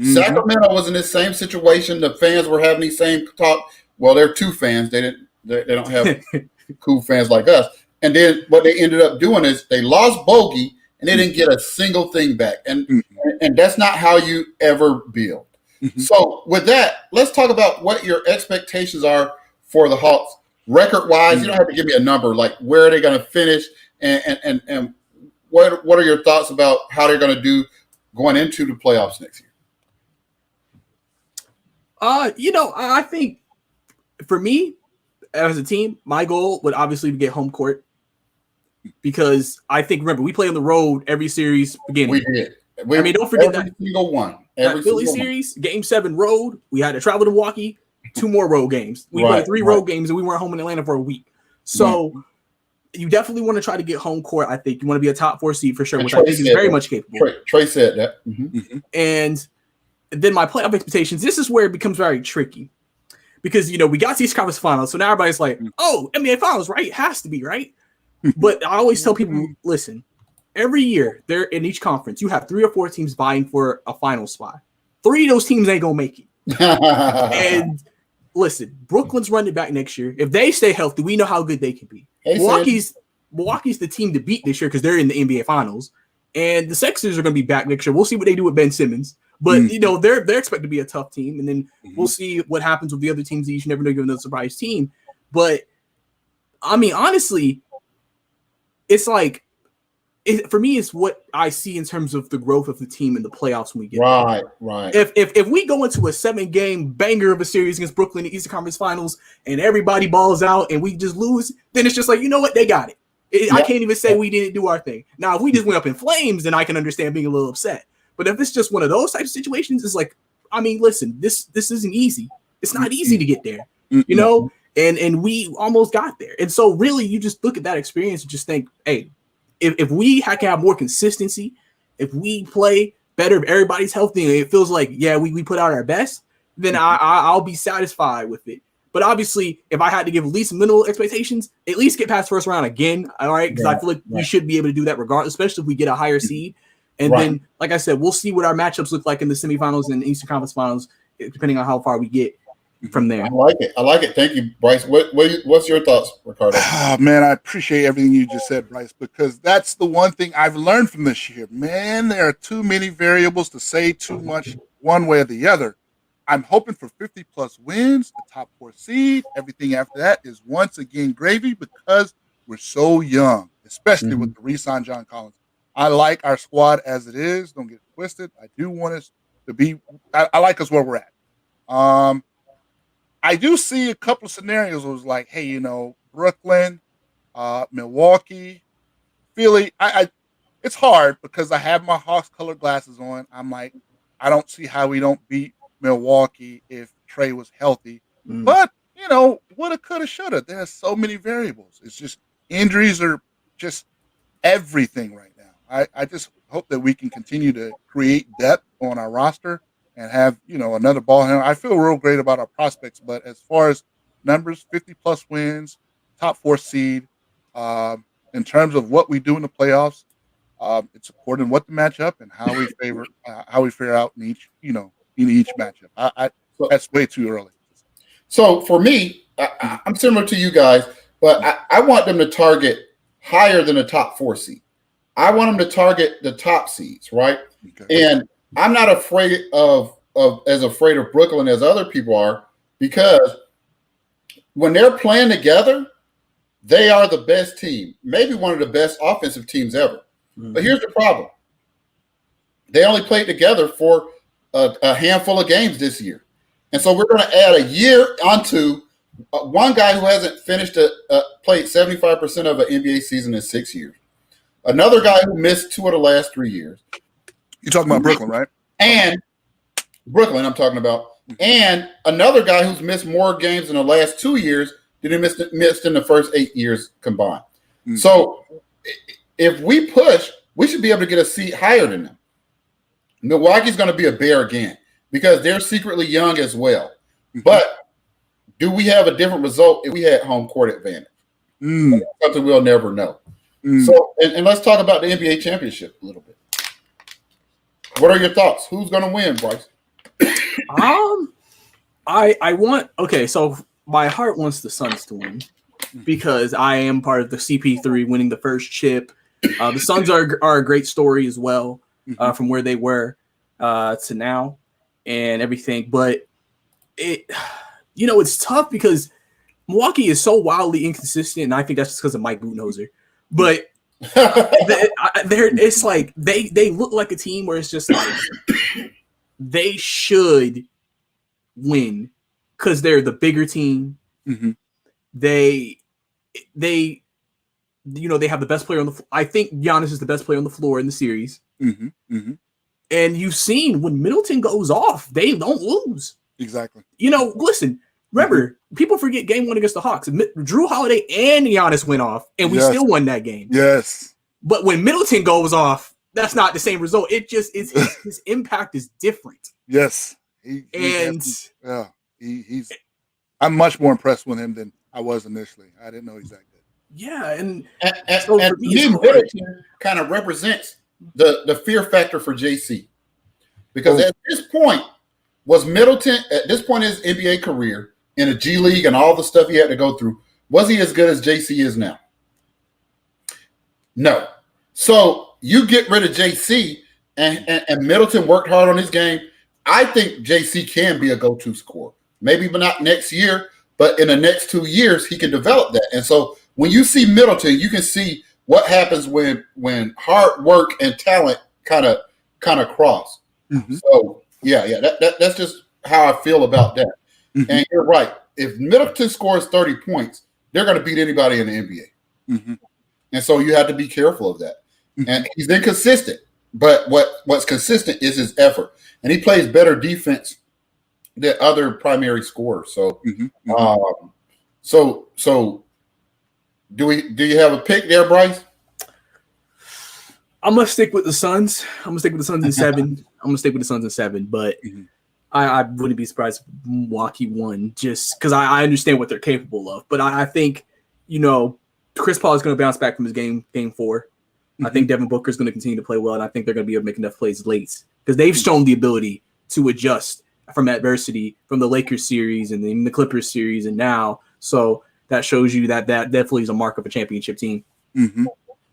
Sacramento was in this same situation. The fans were having these same talk. Well, they're 2 fans. They don't have cool fans like us. And then what they ended up doing is they lost Bogey, and they didn't get a single thing back. And that's not how you ever build. So with that, let's talk about what your expectations are for the Hawks record-wise. You don't have to give me a number, like where are they going to finish, and what are your thoughts about how they're going to do going into the playoffs next year? I think for me as a team, my goal would obviously be to get home court, because I think, remember, we play on the road every series beginning. We did. Don't forget that single one. That Philly series, Game 7 road, we had to travel to Milwaukee, 2 more road games. We played 3 road games, and we weren't home in Atlanta for a week. So you definitely want to try to get home court. I think you want to be a top 4 seed for sure, which I think is very much capable. Trey said that. And then my playoff expectations, this is where it becomes very tricky. Because, we got to these conference finals, so now everybody's like, oh, NBA finals, right? It has to be, right? But I always tell people, listen, every year, they're in each conference, you have 3 or 4 teams vying for a final spot. 3 of those teams ain't gonna make it. And listen, Brooklyn's running back next year. If they stay healthy, we know how good they can be. Milwaukee's the team to beat this year because they're in the NBA Finals, and the Sixers are gonna be back next year. We'll see what they do with Ben Simmons, but they're expected to be a tough team, and then we'll see what happens with the other teams that you should never know, given the surprise team. But I mean, honestly, it's like, for me, it's what I see in terms of the growth of the team in the playoffs when we get right. If we go into a 7-game banger of a series against Brooklyn in the Eastern Conference Finals and everybody balls out and we just lose, then it's just like, you know what, they got it. I can't even say we didn't do our thing. Now, if we just went up in flames, then I can understand being a little upset. But if it's just one of those types of situations, it's like, I mean, listen, this isn't easy. It's not easy to get there, and we almost got there. And so really, you just look at that experience and just think, hey, if we can have more consistency, if we play better, if everybody's healthy, and it feels like, we put out our best, then I'll be satisfied with it. But obviously, if I had to give at least minimal expectations, at least get past first round again, all right? Because I feel like we should be able to do that regardless, especially if we get a higher seed. And then, like I said, we'll see what our matchups look like in the semifinals and Eastern Conference Finals, depending on how far we get from there. I like it. Thank you, Brice. What's your thoughts, Ricardo? Oh, man, I appreciate everything you just said, Brice, because that's the one thing I've learned from this year. Man, there are too many variables to say too much one way or the other. I'm hoping for 50-plus wins, the top 4 seed. Everything after that is once again gravy because we're so young, especially with the re-sign John Collins. I like our squad as it is. Don't get it twisted. I do want us to be – I like us where we're at. I do see a couple of scenarios where it's like, hey, Brooklyn, Milwaukee, Philly. It's hard because I have my Hawks colored glasses on. I'm like, I don't see how we don't beat Milwaukee if Trey was healthy. But, woulda, coulda, shoulda. There's so many variables. It's just injuries are just everything right now. I just hope that we can continue to create depth on our roster and have, another ball handler. I feel real great about our prospects, but as far as numbers, 50-plus wins, top 4 seed, in terms of what we do in the playoffs, it's according to what the matchup and how we figure out in each, in each matchup. That's way too early. So for me, I'm similar to you guys, but I want them to target higher than the top 4 seed. I want them to target the top seeds, right? Okay. And I'm not afraid of Brooklyn as other people are, because when they're playing together, they are the best team, maybe one of the best offensive teams ever. Mm-hmm. But here's the problem. They only played together for a handful of games this year. And so we're going to add a year onto one guy who hasn't played 75% of an NBA season in 6 years. Another guy who missed 2 of the last 3 years. You're talking about Brooklyn, right? And Brooklyn, I'm talking about. And another guy who's missed more games in the last 2 years than he missed in the first 8 years combined. Mm-hmm. So if we push, we should be able to get a seat higher than them. Milwaukee's going to be a bear again because they're secretly young as well. Mm-hmm. But do we have a different result if we had home court advantage? That's something we'll never know. So, and let's talk about the NBA championship a little bit. What are your thoughts? Who's going to win, Brice? So my heart wants the Suns to win because I am part of the CP3 winning the first chip. The Suns are a great story as well, from where they were to now and everything. But it's tough because Milwaukee is so wildly inconsistent, and I think that's just because of Mike Budenholzer. But it's like they look like a team where it's just like they should win because they're the bigger team. Mm-hmm. They have the best player on the floor. I think Giannis is the best player on the floor in the series. Mm-hmm. Mm-hmm. And you've seen when Middleton goes off, they don't lose. Exactly. Listen, remember, people forget game 1 against the Hawks. Drew Holiday and Giannis went off, and we still won that game. Yes. But when Middleton goes off, that's not the same result. It just is his impact is different. Yes. I'm much more impressed with him than I was initially. I didn't know he's that good. Yeah, and Middleton kind of represents the fear factor for JC. Because at this point, was Middleton, at this point in his NBA career, in a G League and all the stuff he had to go through, was he as good as JC is now? No. So you get rid of JC and Middleton worked hard on his game. I think JC can be a go-to scorer. Maybe but not next year, but in the next 2 years, he can develop that. And so when you see Middleton, you can see what happens when hard work and talent kind of cross. Mm-hmm. So that's just how I feel about that. Mm-hmm. And you're right. If Middleton scores 30 points, they're going to beat anybody in the NBA. Mm-hmm. And so you have to be careful of that. Mm-hmm. And he's inconsistent, but what's consistent is his effort. And he plays better defense than other primary scorers. So, mm-hmm. So do you have a pick there, Brice? I'm gonna stick with the Suns. in 7. But mm-hmm. I wouldn't be surprised if Milwaukee won just because I understand what they're capable of. But I think, Chris Paul is going to bounce back from his game 4. Mm-hmm. I think Devin Booker is going to continue to play well, and I think they're going to be able to make enough plays late because they've shown the ability to adjust from adversity from the Lakers series and then the Clippers series and now. So that shows you that definitely is a mark of a championship team. Mm-hmm.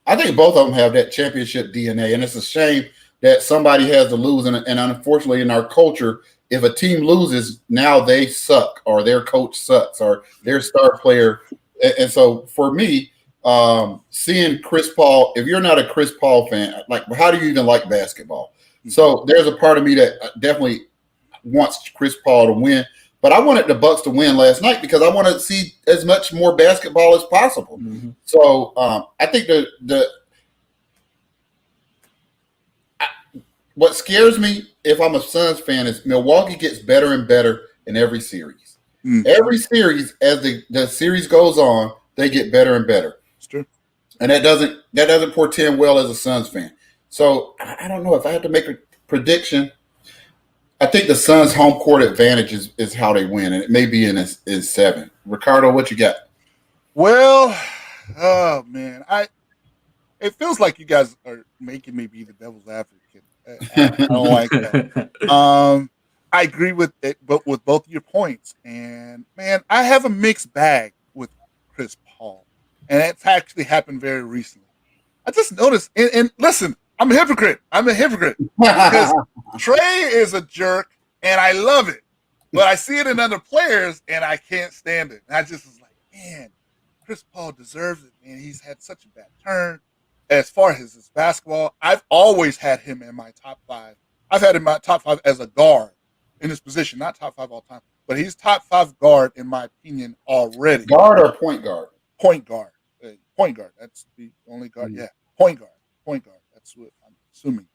I think both of them have that championship DNA, and it's a shame that somebody has to lose. And unfortunately, in our culture, if a team loses, now they suck or their coach sucks or their star player. And so for me, seeing Chris Paul, if you're not a Chris Paul fan, like how do you even like basketball? Mm-hmm. So there's a part of me that definitely wants Chris Paul to win. But I wanted the Bucks to win last night because I want to see as much more basketball as possible. Mm-hmm. So I think what scares me if I'm a Suns fan is Milwaukee gets better and better in every series. Mm-hmm. Every series, as the series goes on, they get better and better. That's true. And that doesn't portend well as a Suns fan. So I don't know if I had to make a prediction. I think the Suns' home court advantage is how they win, and it may be in 7. Ricardo, what you got? Well, oh man, it feels like you guys are making me be the devil's advocate. I don't like that. I agree with it, but with both of your points. And man, I have a mixed bag with Chris Paul, and it's actually happened very recently. I just noticed, and listen, I'm a hypocrite. I'm a hypocrite because Trey is a jerk, and I love it, but I see it in other players, and I can't stand it. And I just was like, man, Chris Paul deserves it, man. He's had such a bad turn. As far as his basketball, I've always had him in my top 5. I've had him in my top 5 as a guard in his position, not top 5 all time, but he's top 5 guard in my opinion already. Guard or point guard? Point guard. Point guard. That's the only guard. Mm-hmm. Yeah, point guard. Point guard. That's what I'm assuming.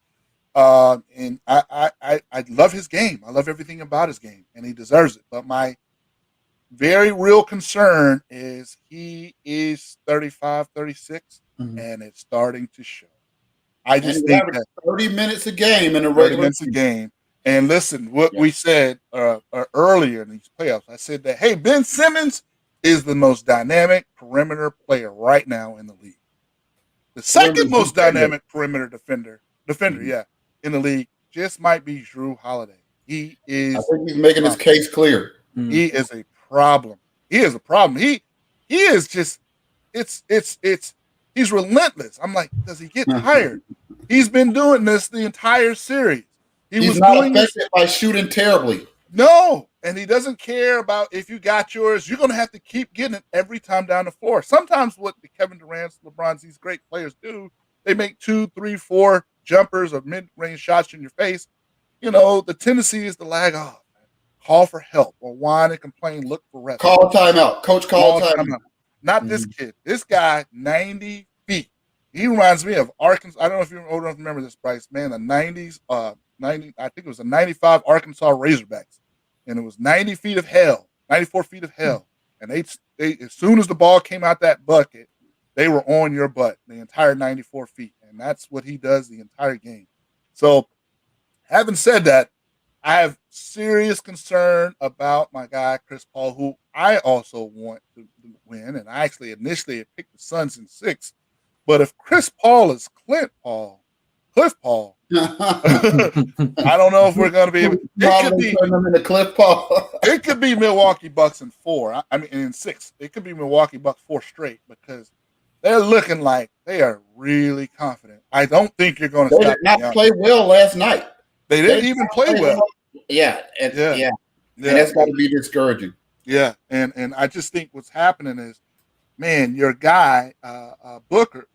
And I love his game. I love everything about his game, and he deserves it. But my very real concern is he is 35, 36, and it's starting to show. I just think that 30 minutes a game in a regular game. And listen, what we said earlier in these playoffs, I said that, hey, Ben Simmons is the most dynamic perimeter player right now in the league. The second most dynamic perimeter defender, in the league just might be Jrue Holiday. He is. I think he's making his case clear. He is a problem. He is a problem. He is just. He's relentless. I'm like, does he get tired? He's been doing this the entire series. He's not affected by shooting terribly. No, and he doesn't care about if you got yours. You're going to have to keep getting it every time down the floor. Sometimes what the Kevin Durant's, LeBron's, these great players do, they make 2, 3, 4 jumpers or mid-range shots in your face. You know, the tendency is to lag off, call for help, or whine and complain, look for reps. Call timeout. Coach, call timeout. Not this kid. This guy, 90 feet. He reminds me of Arkansas. I don't know if you're old enough to remember this, Brice. Man, the 90s, I think it was the 95 Arkansas Razorbacks. And it was 90 feet of hell, 94 feet of hell. And they as soon as the ball came out that bucket, they were on your butt the entire 94 feet. And that's what he does the entire game. So having said that, I have serious concern about my guy, Chris Paul, who I also want to win. And I actually initially had picked the Suns in 6. But if Chris Paul is Cliff Paul, I don't know if we're going to be able. It could be Milwaukee Bucks in 4. I mean, in 6. It could be Milwaukee Bucks 4 straight because they're looking like they are really confident. I don't think you're going to stop. They did not play well last night. They didn't even play well. Yeah. And that's got to be discouraging. Yeah, and I just think what's happening is, man, your guy Booker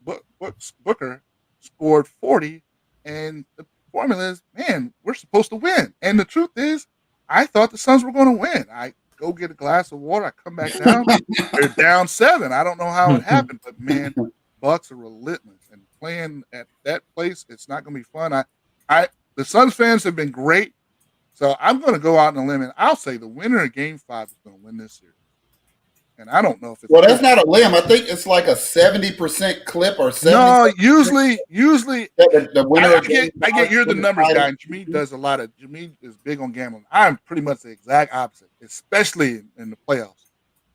scored 40, and the formula is, man, we're supposed to win. And the truth is, I thought the Suns were going to win. I go get a glass of water, I come back down, they're down 7. I don't know how it happened, but man, Bucks are relentless, and playing at that place, it's not going to be fun. The Suns fans have been great, so I'm going to go out on a limb, and I'll say the winner of Game 5 is going to win this series. And I don't know if it's that's not a limb. I think it's like a 70% clip or 70%. No, usually the winner. I get you're the numbers guy, and Jameed Jameed is big on gambling. I'm pretty much the exact opposite, especially in the playoffs.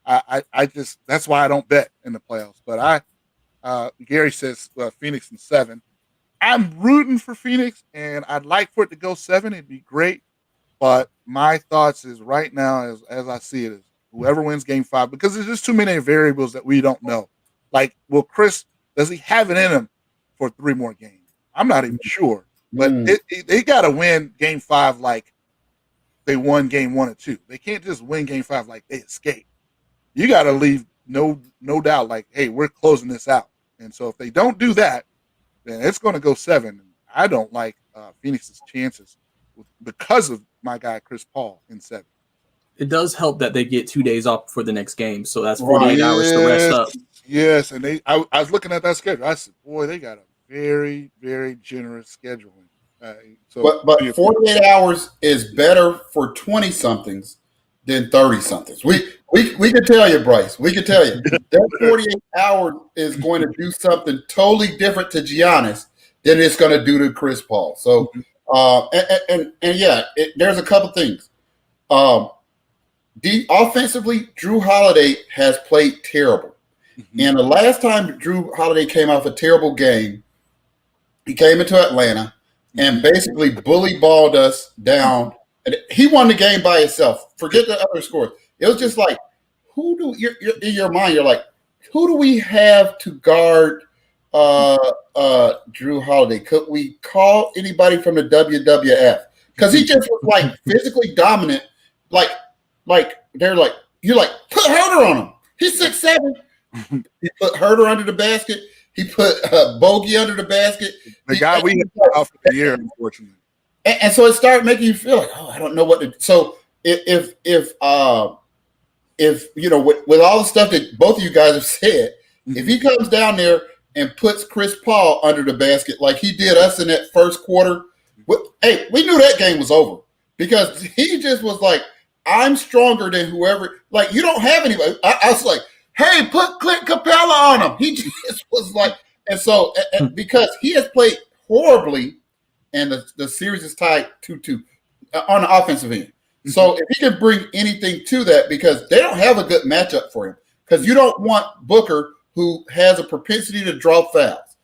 I just that's why I don't bet in the playoffs. But Gary says Phoenix in 7. I'm rooting for Phoenix, and I'd like for it to go 7. It'd be great. But my thoughts is right now, as I see it, is whoever wins Game 5, because there's just too many variables that we don't know. Like, does he have it in him for 3 more games? I'm not even sure. But they got to win Game 5 like they won Game 1 and 2. They can't just win Game 5 like they escaped. You got to leave no doubt like, hey, we're closing this out. And so if they don't do that, then it's going to go 7. I don't like Phoenix's chances because of my guy Chris Paul in 7. It does help that they get 2 days off for the next game, so that's 48 hours to rest up. Yes, and I was looking at that schedule. I said, boy, they got a very, very generous scheduling. But 48 hours is better for 20-somethings than 30-somethings. We can tell you, Brice. We can tell you that 48 hours is going to do something totally different to Giannis than it's going to do to Chris Paul. So, there's a couple things. Offensively, Jrue Holiday has played terrible. Mm-hmm. And the last time Jrue Holiday came off a terrible game, he came into Atlanta and basically bully balled us down And he won the game by himself. Forget the other scores. It was just like, you're in your mind, you're like, who do we have to guard Drew Holiday? Could we call anybody from the WWF? Because he just was like physically dominant. Like they're like, you're like, put Herder on him. He's 6'7". He put Herder under the basket. He put Bogey under the basket. The guy we had out for the year, unfortunately. And so it started making you feel like, I don't know what to. So if you know, with all the stuff that both of you guys have said, if he comes down there and puts Chris Paul under the basket like he did us in that first quarter, hey, we knew that game was over because he just was like, I'm stronger than whoever. Like, you don't have anybody. I was like, hey, put Clint Capella on him. He just was like, and so because he has played horribly, and the series is tied 2-2 on the offensive end. So if he can bring anything to that, because they don't have a good matchup for him, because you don't want Booker, who has a propensity to draw fouls.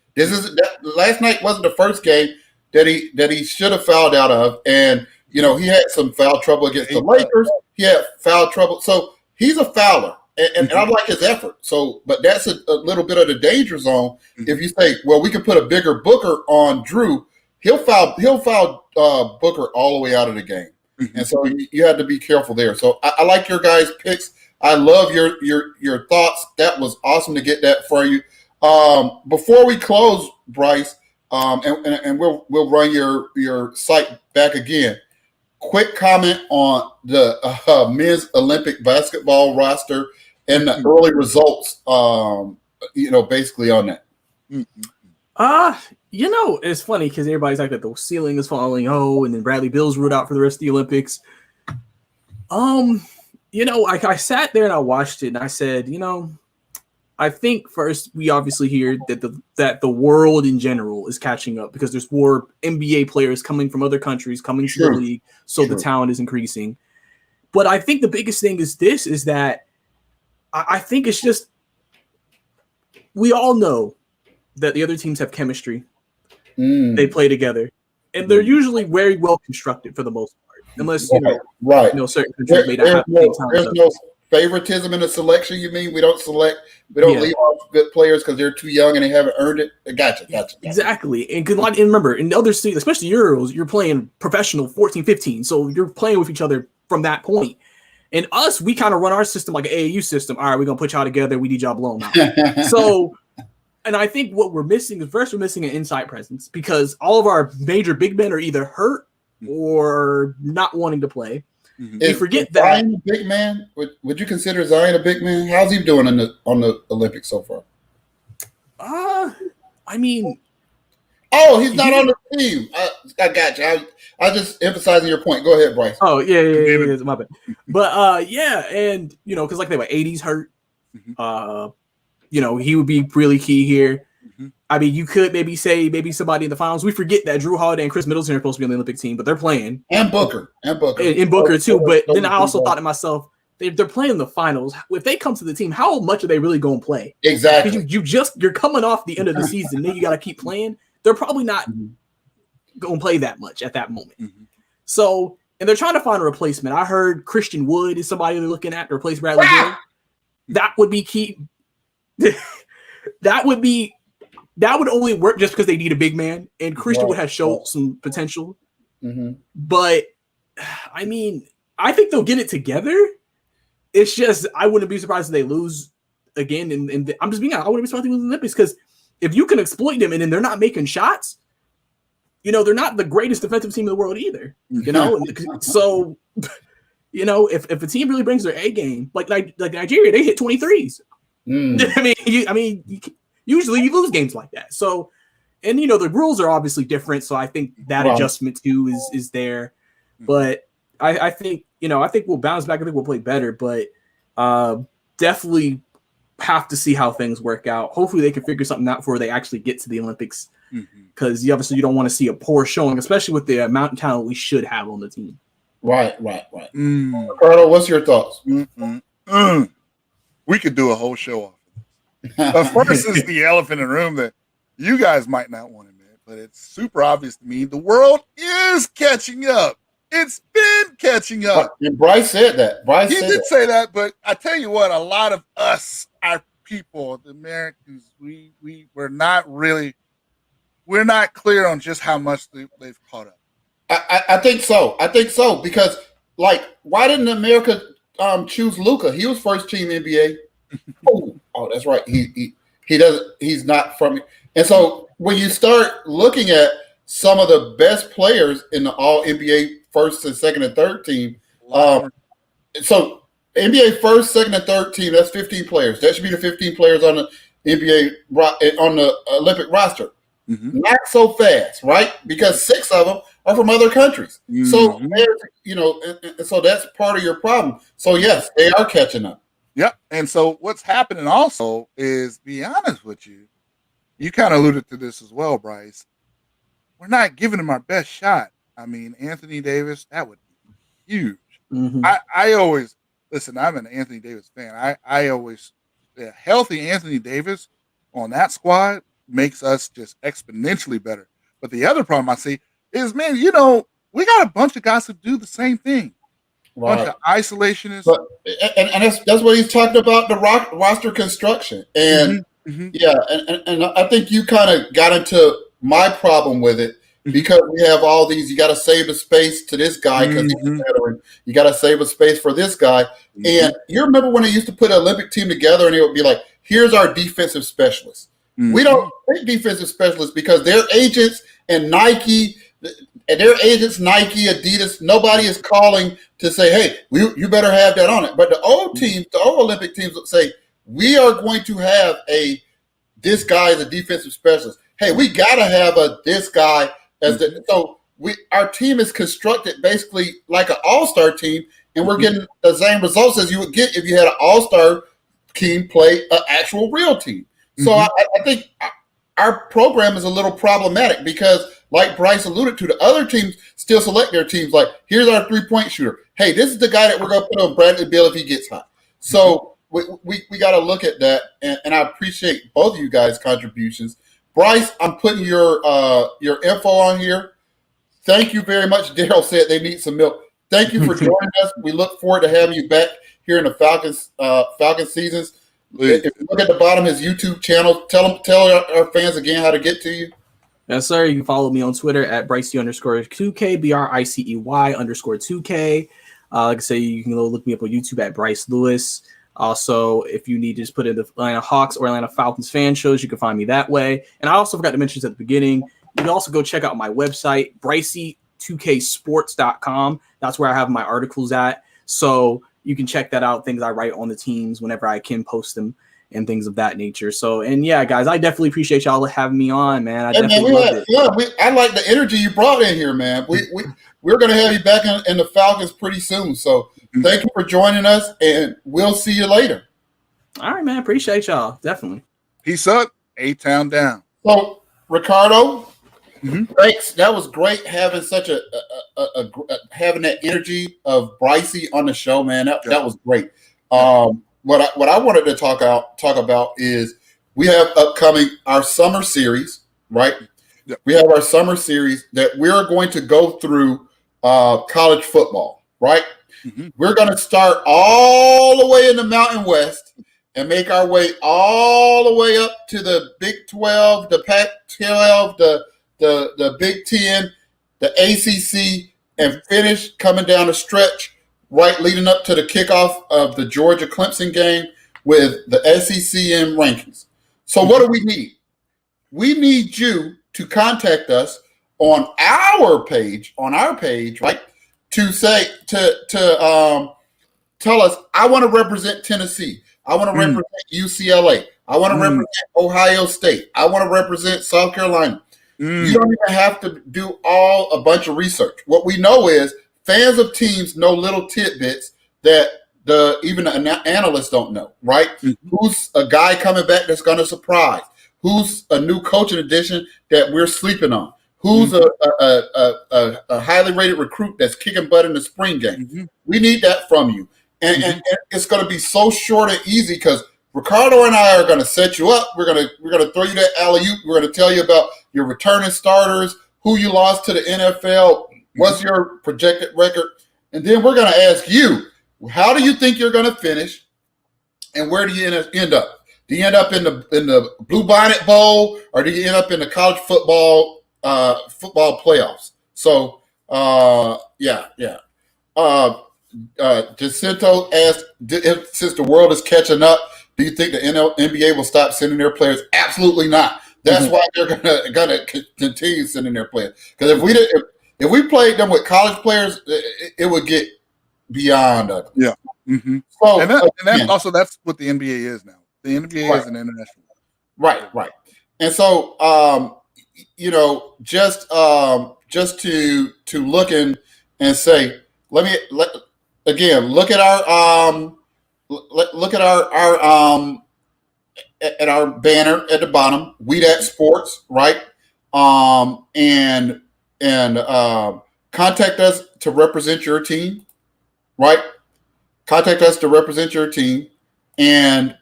Last night wasn't the first game that he should have fouled out of, and you know he had some foul trouble against the Lakers. He had foul trouble, so he's a fouler, and I like his effort. So, but that's a little bit of the danger zone. If you say, well, we can put a bigger Booker on Drew, he'll foul Booker all the way out of the game. And so you have to be careful there. So I like your guys' picks. I love your thoughts. That was awesome to get that for you. Before we close, Brice, and we'll run your site back again. Quick comment on the men's Olympic basketball roster and the early results. Basically on that. It's funny because everybody's like that the ceiling is falling, and then Bradley Bill's ruled out for the rest of the Olympics. I sat there and I watched it and I said, I think first we obviously hear that the world in general is catching up because there's more NBA players coming from other countries coming to the league, so the talent is increasing. But I think the biggest thing is that I think it's just we all know that the other teams have chemistry. They play together, and they're usually very well constructed for the most part, unless certain countries may not have there's no favoritism in the selection. You mean we don't leave off good players because they're too young and they haven't earned it? Gotcha. Exactly, and remember, in other cities, especially Euros, you're playing professional 14-15, so you're playing with each other from that point. And us, we kind of run our system like an AAU system. All right, we're gonna put y'all together. We need y'all blown out. So. And I think what we're missing is we're missing an inside presence because all of our major big men are either hurt or not wanting to play. We forget that. Zion a big man? Would you consider Zion a big man? How's he doing on the Olympics so far? He's not on the team. I got you. I just emphasizing your point. Go ahead, Brice. Oh yeah, my bad. But and because like they were 80s hurt. He would be really key here. I mean, you could maybe say somebody in the finals. We forget that Drew Holiday and Chris Middleton are supposed to be on the Olympic team, but they're playing. And Booker too. But then I also thought to myself, they're playing the finals. If they come to the team, how much are they really going to play? Exactly. Because you're coming off the end of the season, then you got to keep playing. They're probably not going to play that much at that moment. So, and they're trying to find a replacement. I heard Christian Wood is somebody they're looking at to replace Bradley Beal. That would be key. That would only work just because they need a big man, and Christian would have shown some potential. But I mean, I think they'll get it together. It's just I wouldn't be surprised if they lose again. And I'm just being honest, I wouldn't be surprised if they lose in the Olympics because if you can exploit them and then they're not making shots, they're not the greatest defensive team in the world either. So if a team really brings their A game, like Nigeria, they hit 23s. Usually you lose games like that. So, and the rules are obviously different. So I think that adjustment too is there. But I think we'll bounce back. I think we'll play better. But definitely have to see how things work out. Hopefully they can figure something out before they actually get to the Olympics. Because obviously you don't want to see a poor showing, especially with the amount of talent we should have on the team. Right. Ricardo, what's your thoughts? We could do a whole show off of this. First is the elephant in the room that you guys might not want to admit, but it's super obvious to me. The world is catching up. It's been catching up. And Brice said that. He did say that, but I tell you what, a lot of us, our people, the Americans, we're not clear on just how much they've caught up. I think so. Because, like, why didn't America choose Luka? He was first team NBA. oh, that's right. He doesn't. He's not from. And so when you start looking at some of the best players in the All NBA first and second and third team, so NBA first, second, and third team, that's 15 players. That should be the 15 players on the NBA on the Olympic roster. Mm-hmm. Not so fast, right? Because 6 of them are from other countries. Mm-hmm. So so that's part of your problem. So yes, they are catching up. Yep. And so what's happening also is, be honest with you, you kind of alluded to this as well, Brice. We're not giving them our best shot. I mean, Anthony Davis, that would be huge. Mm-hmm. I always listen. I'm an Anthony Davis fan. I always healthy Anthony Davis on that squad makes us just exponentially better. But the other problem I see is, man, we got a bunch of guys who do the same thing. Right. Bunch of isolationists. But, and that's what he's talking about, the roster construction. And and I think you kind of got into my problem with it, because we have all these, you got to save a space to this guy because he's a veteran. You got to save a space for this guy. Mm-hmm. And you remember when they used to put an Olympic team together and it would be like, here's our defensive specialists. Mm-hmm. We don't think defensive specialists because their agents and Nike, Adidas, nobody is calling to say, hey, you better have that on it. But the old teams, the old Olympic teams would say, we are going to have this guy as a defensive specialist. Hey, we got to have this guy as our team is constructed basically like an all-star team, and we're getting the same results as you would get if you had an all-star team play an actual real team. So I think our program is a little problematic because, like Brice alluded to, the other teams still select their teams like, here's our three-point shooter. Hey, this is the guy that we're going to put on Bradley Beal if he gets hot. So we got to look at that, and I appreciate both of you guys' contributions. Brice, I'm putting your info on here. Thank you very much. Daryl said they need some milk. Thank you for joining us. We look forward to having you back here in the Falcons seasons. If you look at the bottom of his YouTube channel, tell our fans again how to get to you. Yes, sir. You can follow me on Twitter at Bricey_2K, BRICEY_2K. Like I say, you can look me up on YouTube at Brice Lewis. Also, if you need to just put in the Atlanta Hawks or Atlanta Falcons fan shows, you can find me that way. And I also forgot to mention this at the beginning, you can also go check out my website, Bricey2ksports.com. That's where I have my articles at. So you can check that out, things I write on the teams whenever I can post them and things of that nature. So, and yeah, guys, I definitely appreciate y'all having me on, man. I definitely loved it. Yeah, I like the energy you brought in here, man. We're going to have you back in the Falcons pretty soon. So thank you for joining us, and we'll see you later. All right, man. Appreciate y'all. Definitely. Peace up. A-Town down. So, Ricardo, thanks. That was great having such having that energy of Bricey on the show, man. That was great. What I wanted to talk about is we have upcoming our summer series, right? Yep. We have our summer series that we're going to go through college football, right? Mm-hmm. We're going to start all the way in the Mountain West and make our way all the way up to the Big 12, the Pac-12, the Big 10, the ACC, and finish coming down the stretch, right, leading up to the kickoff of the Georgia-Clemson game with the SEC and rankings. So what do we need? We need you to contact us on our page, right, to say to tell us, I want to represent Tennessee. I want to represent UCLA. I want to represent Ohio State. I want to represent South Carolina. You don't even have to do a bunch of research. What we know is fans of teams know little tidbits that even the analysts don't know, right? Mm-hmm. Who's a guy coming back that's going to surprise? Who's a new coaching addition that we're sleeping on? Who's a highly rated recruit that's kicking butt in the spring game? Mm-hmm. We need that from you. And it's going to be so short and easy because Ricardo and I are going to set you up. We're going to throw you that alley-oop. We're going to tell you about your returning starters, who you lost to the NFL, What's your projected record? And then we're going to ask you, how do you think you're going to finish, and where do you end up? Do you end up in the Blue Bonnet Bowl, or do you end up in the college football playoffs? So, yeah. Jacinto asked, since the world is catching up, do you think the NBA will stop sending their players? Absolutely not. That's why they're gonna continue sending their players. Because if we played them with college players, it would get beyond us. Yeah. Mm-hmm. So, that's what the NBA is now. The NBA is an international. Right. And so, just to look and say, look at our banner at the bottom, We That Sports, right? And contact us to represent your team, right? Contact us to represent your team, and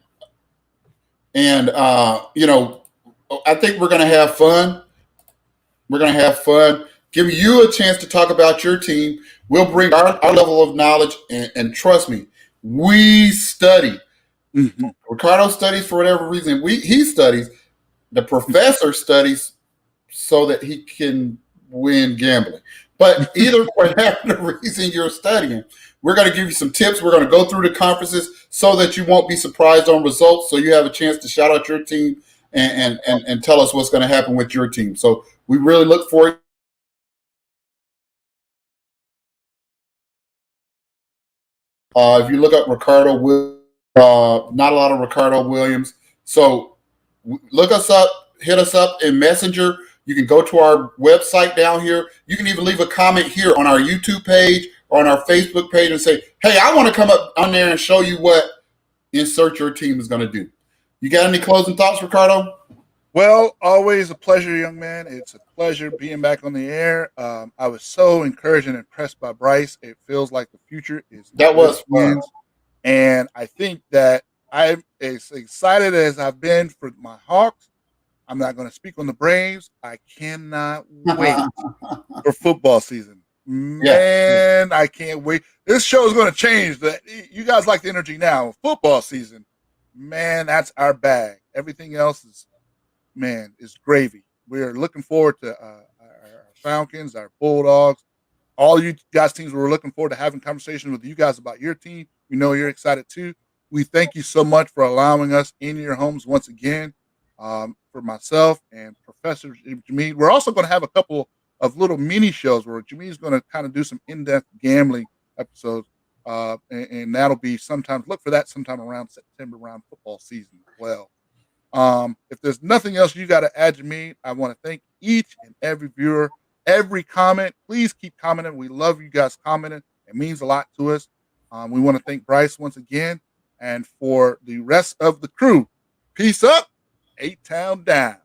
I think we're going to have fun. We're going to have fun, give you a chance to talk about your team. We'll bring our level of knowledge, and trust me, we study. Mm-hmm. Ricardo studies for whatever reason. He studies. The professor studies so that he can win gambling. But either whatever reason you're studying, we're going to give you some tips. We're going to go through the conferences so that you won't be surprised on results. So you have a chance to shout out your team and tell us what's going to happen with your team. So we really look forward. If you look up Ricardo, not a lot of Ricardo Williams. So look us up, hit us up in Messenger. You can go to our website down here. You can even leave a comment here on our YouTube page or on our Facebook page and say, hey, I want to come up on there and show you what insert your team is going to do. You got any closing thoughts, Ricardo? Well, always a pleasure, young man. It's a pleasure being back on the air. I was so encouraged and impressed by Brice. It feels like the future is. That was fun. And I think that I'm as excited as I've been for my Hawks. I'm not going to speak on the Braves. I cannot wait for football season. Man, I can't wait. This show is going to change. You guys like the energy now. Football season, man, that's our bag. Everything else is gravy. We're looking forward to our Falcons, our Bulldogs, all you guys teams. We're looking forward to having conversations with you guys about your team. We know you're excited too. We thank you so much for allowing us in your homes once again. For myself and Professor Jameen, we're also going to have a couple of little mini shows where Jameen's going to kind of do some in-depth gambling episodes, and that'll be look for that sometime around September, around football season as well. If there's nothing else you got to add, Jameen, I want to thank each and every viewer, every comment. Please keep commenting. We love you guys commenting. It means a lot to us. We want to thank Brice once again, and for the rest of the crew, peace up. 8-Town down.